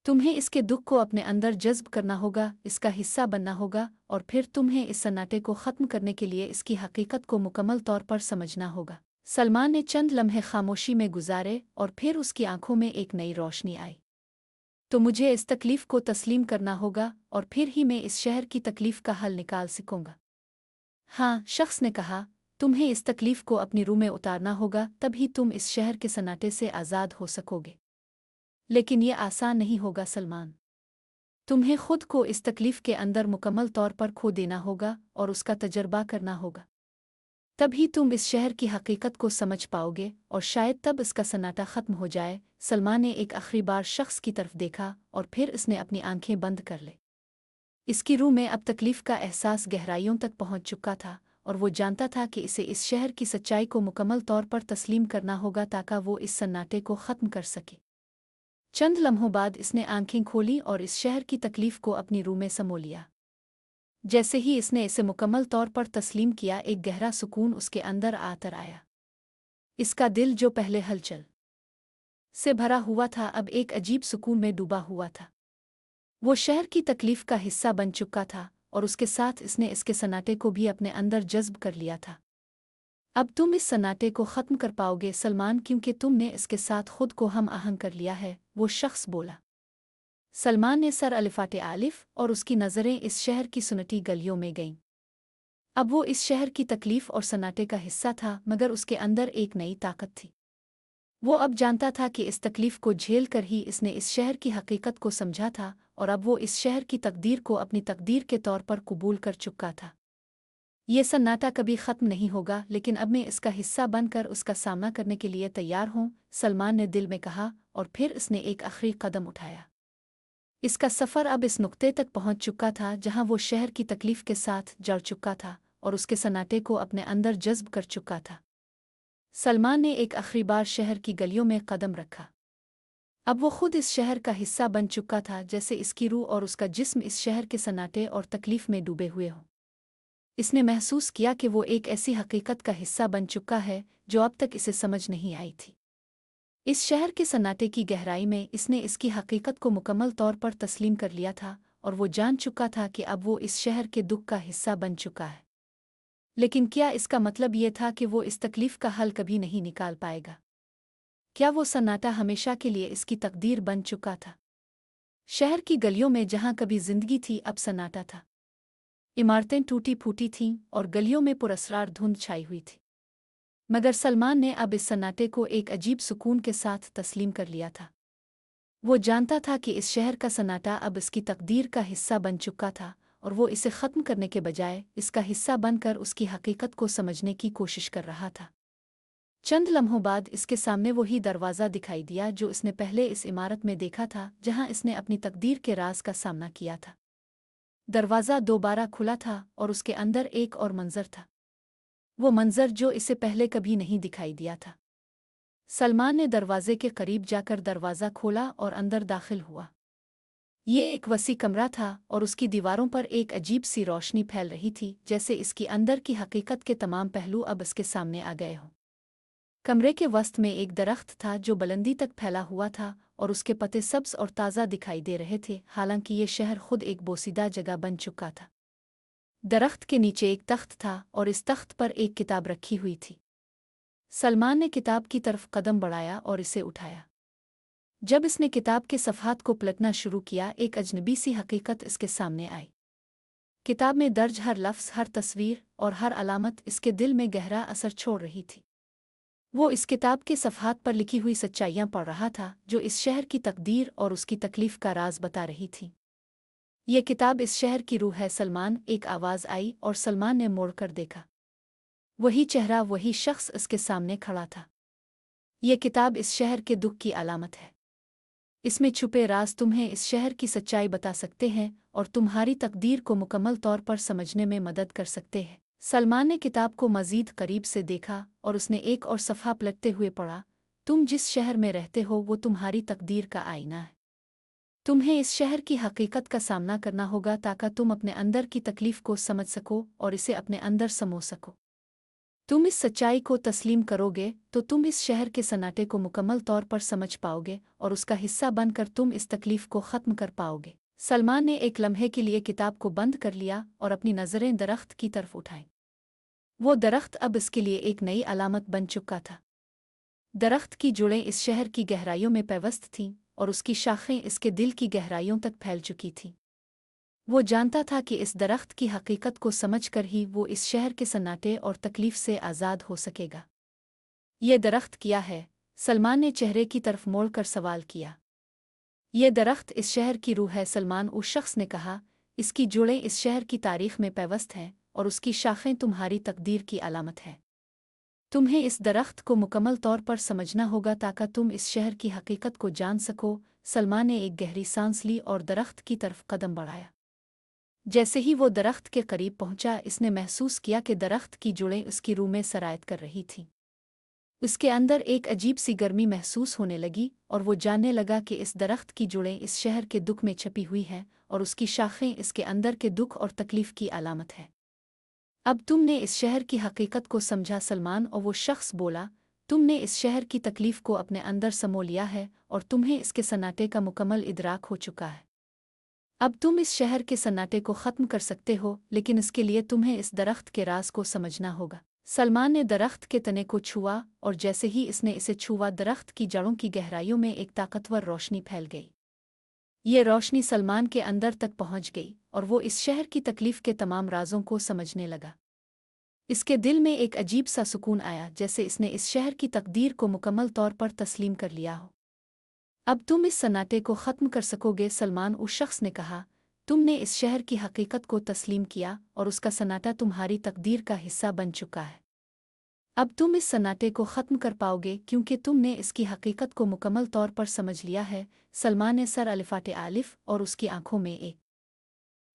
S1: तुम्हें इसके दुख को अपने अंदर जज्ब करना होगा, इसका हिस्सा बनना होगा और फिर तुम्हें इस सन्नाटे को ख़त्म करने के लिए इसकी हकीकत को मुकम्मल तौर पर समझना होगा। सलमान ने चंद लम्हे खामोशी में गुजारे और फिर उसकी आंखों में एक नई रोशनी आई। तो मुझे इस तकलीफ को तस्लीम करना होगा और फिर ही मैं इस शहर की तकलीफ का हल निकाल सकूंगा। हाँ, शख्स ने कहा, तुम्हें इस तकलीफ को अपनी रूह में उतारना होगा, तभी तुम इस शहर के सन्नाटे से आज़ाद हो सकोगे। लेकिन यह आसान नहीं होगा सलमान। तुम्हें खुद को इस तकलीफ के अंदर मुकम्मल तौर पर खो देना होगा और उसका तजर्बा करना होगा। तभी तुम इस शहर की हकीकत को समझ पाओगे और शायद तब इसका सन्नाटा ख़त्म हो जाए। सलमान ने एक आखिरी बार शख्स की तरफ देखा और फिर इसने अपनी आंखें बंद कर ली। इसकी रूह में अब तकलीफ का एहसास गहराइयों तक पहुंच चुका था और वो जानता था कि इसे इस शहर की सच्चाई को मुकम्मल तौर पर तस्लीम करना होगा ताकि वो इस सन्नाटे को ख़त्म कर सके। चंद लम्हों बाद इसने आंखें खोली और इस शहर की तकलीफ को अपनी रूह में समो लिया। जैसे ही इसने इसे मुकम्मल तौर पर तस्लीम किया, एक गहरा सुकून उसके अंदर आकर आया। इसका दिल जो पहले हलचल से भरा हुआ था, अब एक अजीब सुकून में डूबा हुआ था। वो शहर की तकलीफ का हिस्सा बन चुका था और उसके साथ इसने इसके सन्नाटे को भी अपने अंदर जज्ब कर लिया था। अब तुम इस सन्नाटे को ख़त्म कर पाओगे सलमान, क्योंकि तुमने इसके साथ खुद को हम आहंग कर लिया है, वो शख्स बोला। सलमान ने सर अलिफाटे आलिफ और उसकी नज़रें इस शहर की सुनहरी गलियों में गईं। अब वो इस शहर की तकलीफ और सन्नाटे का हिस्सा था, मगर उसके अंदर एक नई ताकत थी। वो अब जानता था कि इस तकलीफ को झेल कर ही इसने इस शहर की हकीकत को समझा था और अब वो इस शहर की तकदीर को अपनी तकदीर के तौर पर कबूल कर चुका था। ये सन्नाटा कभी ख़त्म नहीं होगा, लेकिन अब मैं इसका हिस्सा बनकर उसका सामना करने के लिए तैयार हूँ, सलमान ने दिल में कहा और फिर इसने एक आखिरी कदम उठाया। इसका सफ़र अब इस नुक्ते तक पहुँच चुका था जहाँ वो शहर की तकलीफ के साथ जड़ चुका था और उसके सन्नाटे को अपने अंदर जज्ब कर चुका था। सलमान ने एक आखिरी बार शहर की गलियों में कदम रखा। अब वो खुद इस शहर का हिस्सा बन चुका था, जैसे इसकी रूह और उसका जिस्म इस शहर के सन्नाटे और तकलीफ में डूबे हुए हों। इसने महसूस किया कि वो एक ऐसी हकीकत का हिस्सा बन चुका है जो अब तक इसे समझ नहीं आई थी। इस शहर के सन्नाटे की गहराई में इसने इसकी हकीकत को मुकम्मल तौर पर तस्लीम कर लिया था और वो जान चुका था कि अब वो इस शहर के दुख का हिस्सा बन चुका है। लेकिन क्या इसका मतलब ये था कि वो इस तकलीफ का हल कभी नहीं निकाल पाएगा? क्या वो सन्नाटा हमेशा के लिए इसकी तकदीर बन चुका था? शहर की गलियों में जहाँ कभी जिंदगी थी, अब सन्नाटा था। इमारतें टूटी फूटी थीं और गलियों में पुरस्रार धुंध छाई हुई थी। मगर सलमान ने अब इस सन्नाटे को एक अजीब सुकून के साथ तस्लीम कर लिया था। वो जानता था कि इस शहर का सन्नाटा अब इसकी तकदीर का हिस्सा बन चुका था और वो इसे ख़त्म करने के बजाय इसका हिस्सा बनकर उसकी हकीकत को समझने की कोशिश कर रहा था। चंद लम्हों बाद इसके सामने वही दरवाज़ा दिखाई दिया जो इसने पहले इस इमारत में देखा था जहां इसने अपनी तकदीर के राज का सामना किया था। दरवाज़ा दोबारा खुला था और उसके अंदर एक और मंजर था, वो मंजर जो इसे पहले कभी नहीं दिखाई दिया था। सलमान ने दरवाजे के करीब जाकर दरवाज़ा खोला और अंदर दाखिल हुआ। ये एक वसी कमरा था और उसकी दीवारों पर एक अजीब सी रोशनी फैल रही थी, जैसे इसकी अंदर की हकीकत के तमाम पहलू अब इसके सामने आ गए हों। कमरे के वस्त में एक दरख्त था जो बुलंदी तक फैला हुआ था और उसके पत्ते सब्ज और ताज़ा दिखाई दे रहे थे, हालांकि ये शहर खुद एक बोसीदा जगह बन चुका था। दरख्त के नीचे एक तख्त था और इस तख्त पर एक किताब रखी हुई थी। सलमान ने किताब की तरफ कदम बढ़ाया और इसे उठाया। जब इसने किताब के सफ़हात को पलटना शुरू किया, एक अजनबी सी हकीकत इसके सामने आई। किताब में दर्ज हर लफ्ज़, हर तस्वीर और हर अलामत इसके दिल में गहरा असर छोड़ रही थी। वो इस किताब के सफ़हात पर लिखी हुई सच्चाइयाँ पढ़ रहा था जो इस शहर की तकदीर और उसकी तकलीफ़ का राज बता रही थी। ये किताब इस शहर की रूह है सलमान, एक आवाज़ आई और सलमान ने मोड़कर देखा। वही चेहरा, वही शख्स इसके सामने खड़ा था। ये किताब इस शहर के दुख की अलामत है। इसमें छुपे राज तुम्हें इस शहर की सच्चाई बता सकते हैं और तुम्हारी तकदीर को मुकम्मल तौर पर समझने में मदद कर सकते हैं। सलमान ने किताब को मज़ीद करीब से देखा और उसने एक और सफ़हा पलटते हुए पढ़ा। तुम जिस शहर में रहते हो वो तुम्हारी तकदीर का आईना है। तुम्हें इस शहर की हकीकत का सामना करना होगा ताकि तुम अपने अंदर की तकलीफ़ को समझ सको और इसे अपने अंदर समो सको। तुम इस सच्चाई को तस्लीम करोगे तो तुम इस शहर के सन्नाटे को मुकम्मल तौर पर समझ पाओगे और उसका हिस्सा बनकर तुम इस तकलीफ़ को ख़त्म कर पाओगे। सलमान ने एक लम्हे के लिए किताब को बंद कर लिया और अपनी नज़रें दरख्त की तरफ उठाईं। वो दरख्त अब इसके लिए एक नई अलामत बन चुका था। दरख्त की जुड़ें इस शहर की गहराइयों में पैवस्त थीं और उसकी शाखें इसके दिल की गहराइयों तक फैल चुकी थीं। वो जानता था कि इस दरख्त की हकीकत को समझकर ही वो इस शहर के सन्नाटे और तकलीफ से आज़ाद हो सकेगा। ये दरख्त क्या है? सलमान ने चेहरे की तरफ मोड़कर सवाल किया। ये दरख्त इस शहर की रूह है, सलमान उस शख्स ने कहा। इसकी जुड़ें इस शहर की तारीख में पैवस्त हैं और उसकी शाखें तुम्हारी तकदीर की अलामत है। तुम्हें इस दरख्त को मुकम्मल तौर पर समझना होगा ताकि तुम इस शहर की हकीकत को जान सको। सलमान ने एक गहरी सांस ली और दरख्त की तरफ कदम बढ़ाया। जैसे ही वो दरख्त के करीब पहुंचा, इसने महसूस किया कि दरख्त की जुड़ें उसकी रूह में सरायत कर रही थीं। उसके अंदर एक अजीब सी गर्मी महसूस होने लगी और वो जानने लगा कि इस दरख्त की जुड़ें इस शहर के दुख में छपी हुई हैं और उसकी शाखें इसके अंदर के दुख और तकलीफ की अलामत है। अब तुमने इस शहर की हकीकत को समझा सलमान, और वो शख्स बोला। तुमने इस शहर की तकलीफ को अपने अंदर समो लिया है और तुम्हें इसके सन्नाटे का मुकम्मल इदराक हो चुका है। अब तुम इस शहर के सन्नाटे को ख़त्म कर सकते हो, लेकिन इसके लिए तुम्हें इस दरख्त के राज को समझना होगा। सलमान ने दरख्त के तने को छुआ और जैसे ही इसने इसे छुआ, दरख्त की जड़ों की गहराइयों में एक ताकतवर रोशनी फैल गई। ये रोशनी सलमान के अंदर तक पहुंच गई और वो इस शहर की तकलीफ के तमाम राजों को समझने लगा। इसके दिल में एक अजीब सा सुकून आया, जैसे इसने इस शहर की तकदीर को मुकम्मल तौर पर तस्लीम कर लिया हो। अब तुम इस सन्नाटे को ख़त्म कर सकोगे, सलमान उस शख्स ने कहा। तुमने इस शहर की हकीकत को तस्लीम किया और उसका सन्नाटा तुम्हारी तकदीर का हिस्सा बन चुका है। अब तुम इस सन्नाटे को ख़त्म कर पाओगे क्योंकि तुमने इसकी हकीकत को मुकम्मल तौर पर समझ लिया है। सलमान ने सर अलिफ़ाटे आलिफ और उसकी आंखों में एक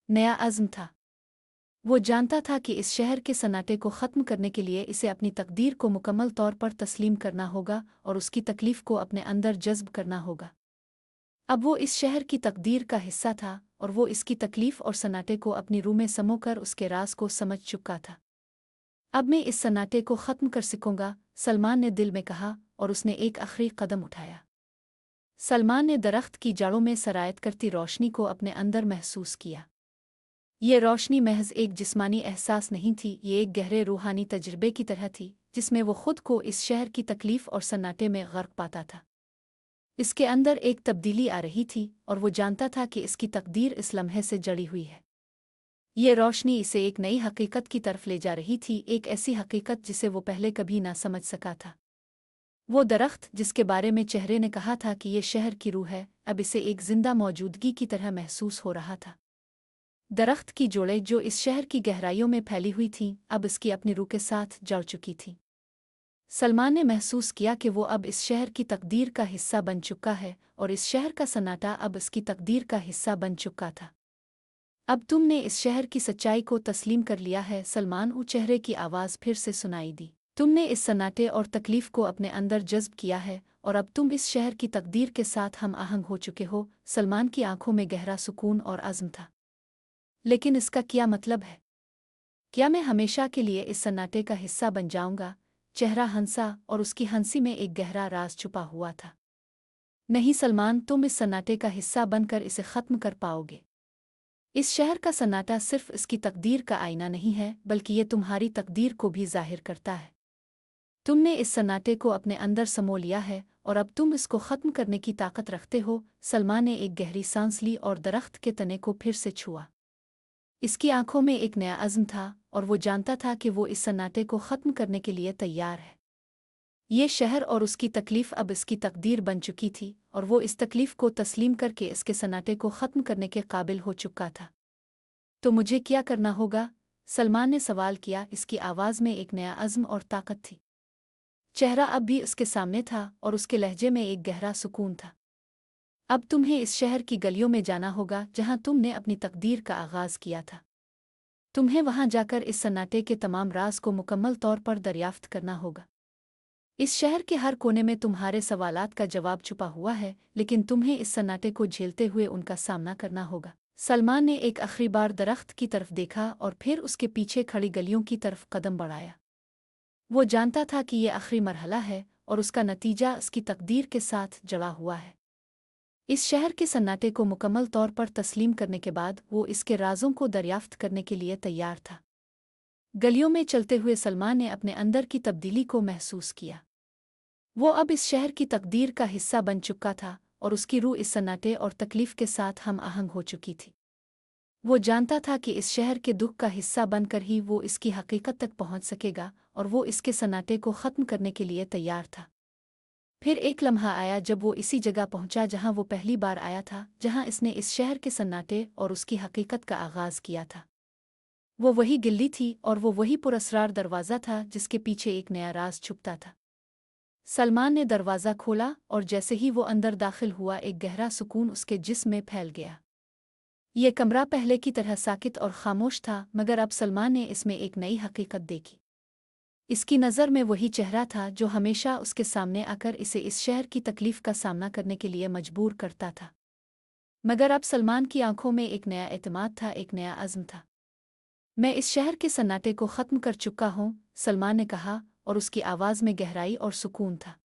S1: नया अज़्म था। वो जानता था कि इस शहर के सन्नाटे को ख़त्म करने के लिए इसे अपनी तकदीर को मुकम्मल तौर पर तस्लीम करना होगा और उसकी तकलीफ़ को अपने अंदर जज़्ब करना होगा। अब वो इस शहर की तकदीर का हिस्सा था और वो इसकी तकलीफ़ और सन्नाटे को अपनी रूह में समोकर उसके राज को समझ चुका था। अब मैं इस सन्नाटे को ख़त्म कर सकूँगा, सलमान ने दिल में कहा और उसने एक आखिरी कदम उठाया। सलमान ने दरख्त की जड़ों में सरायत करती रोशनी को अपने अंदर महसूस किया। ये रोशनी महज एक जिस्मानी एहसास नहीं थी, ये एक गहरे रूहानी तजर्बे की तरह थी जिसमें वो खुद को इस शहर की तकलीफ़ और सन्नाटे में गर्क पाता था। इसके अंदर एक तब्दीली आ रही थी और वो जानता था कि इसकी तकदीर इस लम्हे से जड़ी हुई है। ये रोशनी इसे एक नई हकीकत की तरफ ले जा रही थी, एक ऐसी हकीकत जिसे वो पहले कभी ना समझ सका था। वो दरख्त जिसके बारे में चेहरे ने कहा था कि ये शहर की रूह है, अब इसे एक जिंदा मौजूदगी की तरह महसूस हो रहा था। दरख्त की जोड़ें जो इस शहर की गहराइयों में फैली हुई थीं, अब इसकी अपनी रूह के साथ जड़ चुकी थीं। सलमान ने महसूस किया कि वो अब इस शहर की तकदीर का हिस्सा बन चुका है और इस शहर का सन्नाटा अब इसकी तकदीर का हिस्सा बन चुका था। अब तुमने इस शहर की सच्चाई को तस्लीम कर लिया है, सलमान ऊ चेहरे की आवाज़ फिर से सुनाई दी। तुमने इस सन्नाटे और तकलीफ को अपने अंदर जज्ब किया है और अब तुम इस शहर की तकदीर के साथ हम आहंग हो चुके हो। सलमान की आंखों में गहरा सुकून और अज़्म था। लेकिन इसका क्या मतलब है? क्या मैं हमेशा के लिए इस सन्नाटे का हिस्सा बन जाऊंगा? चेहरा हंसा और उसकी हंसी में एक गहरा राज छुपा हुआ था। नहीं सलमान, तुम इस सन्नाटे का हिस्सा बनकर इसे ख़त्म कर पाओगे। इस शहर का सन्नाटा सिर्फ इसकी तकदीर का आईना नहीं है, बल्कि ये तुम्हारी तकदीर को भी ज़ाहिर करता है। तुमने इस सन्नाटे को अपने अंदर समो लिया है और अब तुम इसको ख़त्म करने की ताकत रखते हो। सलमान ने एक गहरी सांस ली और दरख्त के तने को फिर से छुआ। इसकी आंखों में एक नया अज़्म था और वो जानता था कि वो इस सन्नाटे को ख़त्म करने के लिए तैयार है। ये शहर और उसकी तकलीफ़ अब इसकी तकदीर बन चुकी थी और वो इस तकलीफ़ को तस्लीम करके इसके सन्नाटे को ख़त्म करने के काबिल हो चुका था। तो मुझे क्या करना होगा? सलमान ने सवाल किया। इसकी आवाज़ में एक नया अज़्म और ताकत थी। चेहरा अब भी उसके सामने था और उसके लहजे में एक गहरा सुकून था। अब तुम्हें इस शहर की गलियों में जाना होगा जहां तुमने अपनी तकदीर का आगाज़ किया था। तुम्हें वहां जाकर इस सन्नाटे के तमाम राज को मुकम्मल तौर पर दरियाफ्त करना होगा। इस शहर के हर कोने में तुम्हारे सवालात का जवाब छुपा हुआ है, लेकिन तुम्हें इस सन्नाटे को झेलते हुए उनका सामना करना होगा। सलमान ने एक आखिरी बार दरख्त की तरफ देखा और फिर उसके पीछे खड़ी गलियों की तरफ कदम बढ़ाया। वो जानता था कि ये आखिरी मरहला है और उसका नतीजा उसकी तकदीर के साथ जड़ा हुआ है। इस शहर के सन्नाटे को मुकम्मल तौर पर तस्लीम करने के बाद वो इसके राज़ों को दरियाफ्त करने के लिए तैयार था। गलियों में चलते हुए सलमान ने अपने अंदर की तब्दीली को महसूस किया। वो अब इस शहर की तकदीर का हिस्सा बन चुका था और उसकी रूह इस सन्नाटे और तकलीफ के साथ हम आहंग हो चुकी थी। वो जानता था कि इस शहर के दुख का हिस्सा बनकर ही वो इसकी हकीकत तक पहुंच सकेगा और वो इसके सन्नाटे को ख़त्म करने के लिए तैयार था। फिर एक लम्हा आया जब वो इसी जगह पहुंचा जहां वो पहली बार आया था, जहां इसने इस शहर के सन्नाटे और उसकी हकीकत का आगाज़ किया था। वो वही गिल्ली थी और वो वही पुरअसरार दरवाज़ा था जिसके पीछे एक नया राज छुपता था। सलमान ने दरवाज़ा खोला और जैसे ही वो अंदर दाखिल हुआ, एक गहरा सुकून उसके जिस्म में फैल गया। ये कमरा पहले की तरह साकित और खामोश था, मगर अब सलमान ने इसमें एक नई हकीकत देखी। इसकी नज़र में वही चेहरा था जो हमेशा उसके सामने आकर इसे इस शहर की तकलीफ का सामना करने के लिए मजबूर करता था। मगर अब सलमान की आंखों में एक नया एतमाद था, एक नया अज़्म था। मैं इस शहर के सन्नाटे को ख़त्म कर चुका हूँ, सलमान ने कहा और उसकी आवाज़ में गहराई और सुकून था।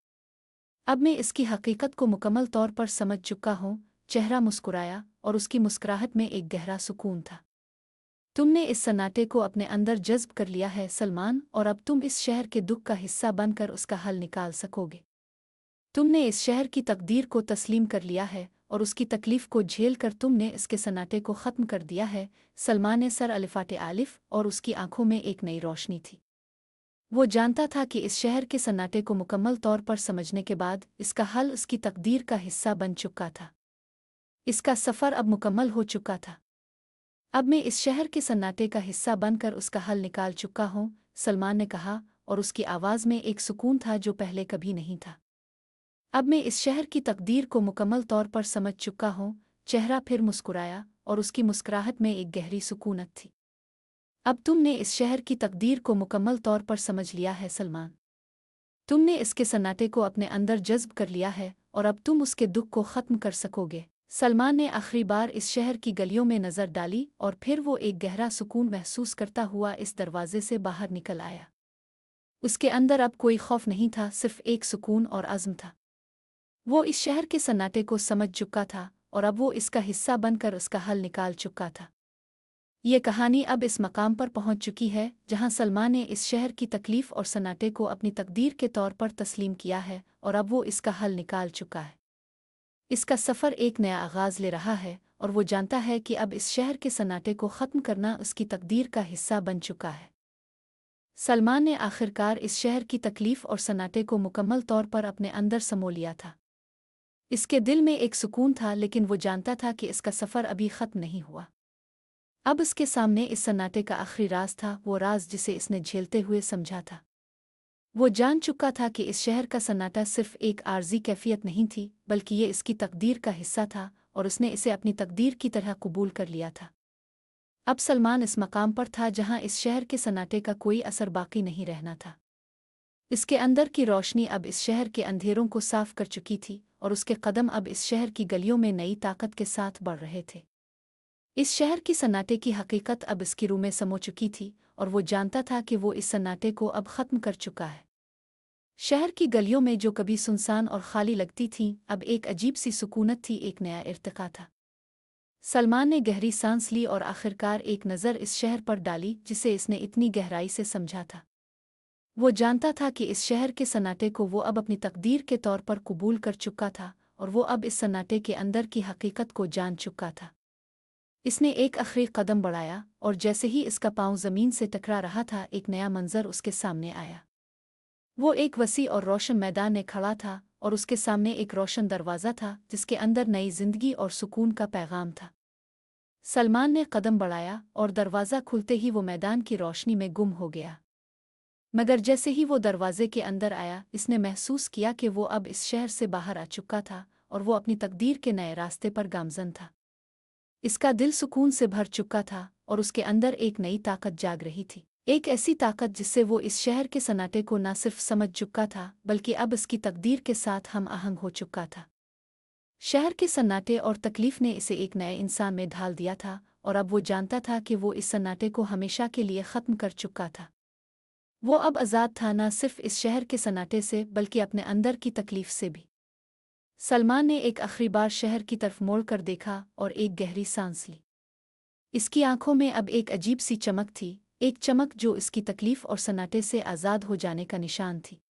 S1: अब मैं इसकी हकीकत को मुकम्मल तौर पर समझ चुका हूँ। चेहरा मुस्कुराया और उसकी मुस्कुराहट में एक गहरा सुकून था। तुमने इस सन्नाटे को अपने अंदर जज्ब कर लिया है सलमान, और अब तुम इस शहर के दुख का हिस्सा बनकर उसका हल निकाल सकोगे। तुमने इस शहर की तकदीर को तस्लीम कर लिया है और उसकी तकलीफ को झेल कर तुमने इसके सन्नाटे को ख़त्म कर दिया है। सलमान ने सर अलिफ़ाटे आलिफ और उसकी आंखों में एक नई रोशनी थी। वो जानता था कि इस शहर के सन्नाटे को मुकम्मल तौर पर समझने के बाद इसका हल उसकी तकदीर का हिस्सा बन चुका था। इसका सफ़र अब मुकम्मल हो चुका था। अब मैं इस शहर के सन्नाटे का हिस्सा बनकर उसका हल निकाल चुका हूँ, सलमान ने कहा और उसकी आवाज़ में एक सुकून था जो पहले कभी नहीं था। अब मैं इस शहर की तकदीर को मुकम्मल तौर पर समझ चुका हूँ। चेहरा फिर मुस्कुराया और उसकी मुस्कुराहट में एक गहरी सुकूनत थी। अब तुमने इस शहर की तकदीर को मुकम्मल तौर पर समझ लिया है सलमान। तुमने इसके सन्नाटे को अपने अंदर जज्ब कर लिया है और अब तुम उसके दुख को ख़त्म कर सकोगे। सलमान ने आखिरी बार इस शहर की गलियों में नज़र डाली और फिर वो एक गहरा सुकून महसूस करता हुआ इस दरवाजे से बाहर निकल आया। उसके अंदर अब कोई खौफ नहीं था, सिर्फ एक सुकून और अज़्म था। वो इस शहर के सन्नाटे को समझ चुका था और अब वो इसका हिस्सा बनकर उसका हल निकाल चुका था। ये कहानी अब इस मकाम पर पहुंच चुकी है जहां सलमान ने इस शहर की तकलीफ और सन्नाटे को अपनी तकदीर के तौर पर तस्लीम किया है और अब वो इसका हल निकाल चुका है। इसका सफ़र एक नया आगाज़ ले रहा है और वो जानता है कि अब इस शहर के सन्नाटे को ख़त्म करना उसकी तकदीर का हिस्सा बन चुका है। सलमान ने आखिरकार इस शहर की तकलीफ और सन्नाटे को मुकम्मल तौर पर अपने अंदर समो लिया था। इसके दिल में एक सुकून था, लेकिन वो जानता था कि इसका सफ़र अभी ख़त्म नहीं हुआ। अब उसके सामने इस सन्नाटे का आखिरी राज था, वो राज जिसे इसने झेलते हुए समझा था। वो जान चुका था कि इस शहर का सन्नाटा सिर्फ एक आर्जी कैफियत नहीं थी, बल्कि ये इसकी तकदीर का हिस्सा था और उसने इसे अपनी तकदीर की तरह कबूल कर लिया था। अब सलमान इस मकाम पर था जहां इस शहर के सन्नाटे का कोई असर बाकी नहीं रहना था। इसके अंदर की रोशनी अब इस शहर के अंधेरों को साफ कर चुकी थी और उसके कदम अब इस शहर की गलियों में नई ताकत के साथ बढ़ रहे थे। इस शहर की सन्नाटे की हकीकत अब इसकी रूह में समो चुकी थी और वो जानता था कि वो इस सन्नाटे को अब ख़त्म कर चुका है। शहर की गलियों में जो कभी सुनसान और खाली लगती थीं, अब एक अजीब सी सुकूनत थी, एक नया इर्तिका था। सलमान ने गहरी सांस ली और आखिरकार एक नज़र इस शहर पर डाली जिसे इसने इतनी गहराई से समझा था। वो जानता था कि इस शहर के सन्नाटे को वो अब अपनी तकदीर के तौर पर कबूल कर चुका था और वो अब इस सन्नाटे के अंदर की हकीकत को जान चुका था। इसने एक आखिरी कदम बढ़ाया और जैसे ही इसका पाँव ज़मीन से टकरा रहा था, एक नया मंजर उसके सामने आया। वो एक वसी और रोशन मैदान में खड़ा था और उसके सामने एक रोशन दरवाज़ा था जिसके अंदर नई जिंदगी और सुकून का पैगाम था। सलमान ने कदम बढ़ाया और दरवाज़ा खुलते ही वो मैदान की रोशनी में गुम हो गया। मगर जैसे ही वो दरवाजे के अंदर आया, इसने महसूस किया कि वो अब इस शहर से बाहर आ चुका था और वो अपनी तकदीर के नए रास्ते पर गामज़न था। इसका दिल सुकून से भर चुका था और उसके अंदर एक नई ताकत जाग रही थी, एक ऐसी ताकत जिससे वो इस शहर के सन्नाटे को न सिर्फ समझ चुका था बल्कि अब इसकी तकदीर के साथ हम आहंग हो चुका था। शहर के सन्नाटे और तकलीफ ने इसे एक नए इंसान में ढाल दिया था और अब वो जानता था कि वो इस सन्नाटे को हमेशा के लिए ख़त्म कर चुका था। वो अब आज़ाद था, न सिर्फ इस शहर के सन्नाटे से बल्कि अपने अंदर की तकलीफ से भी। सलमान ने एक आखिरी बार शहर की तरफ मोड़ कर देखा और एक गहरी सांस ली। इसकी आंखों में अब एक अजीब सी चमक थी, एक चमक जो इसकी तकलीफ और सन्नाटे से आज़ाद हो जाने का निशान थी।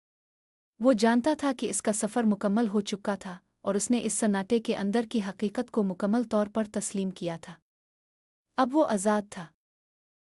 S1: वो जानता था कि इसका सफ़र मुकम्मल हो चुका था और उसने इस सन्नाटे के अंदर की हकीकत को मुकम्मल तौर पर तस्लीम किया था। अब वो आज़ाद था।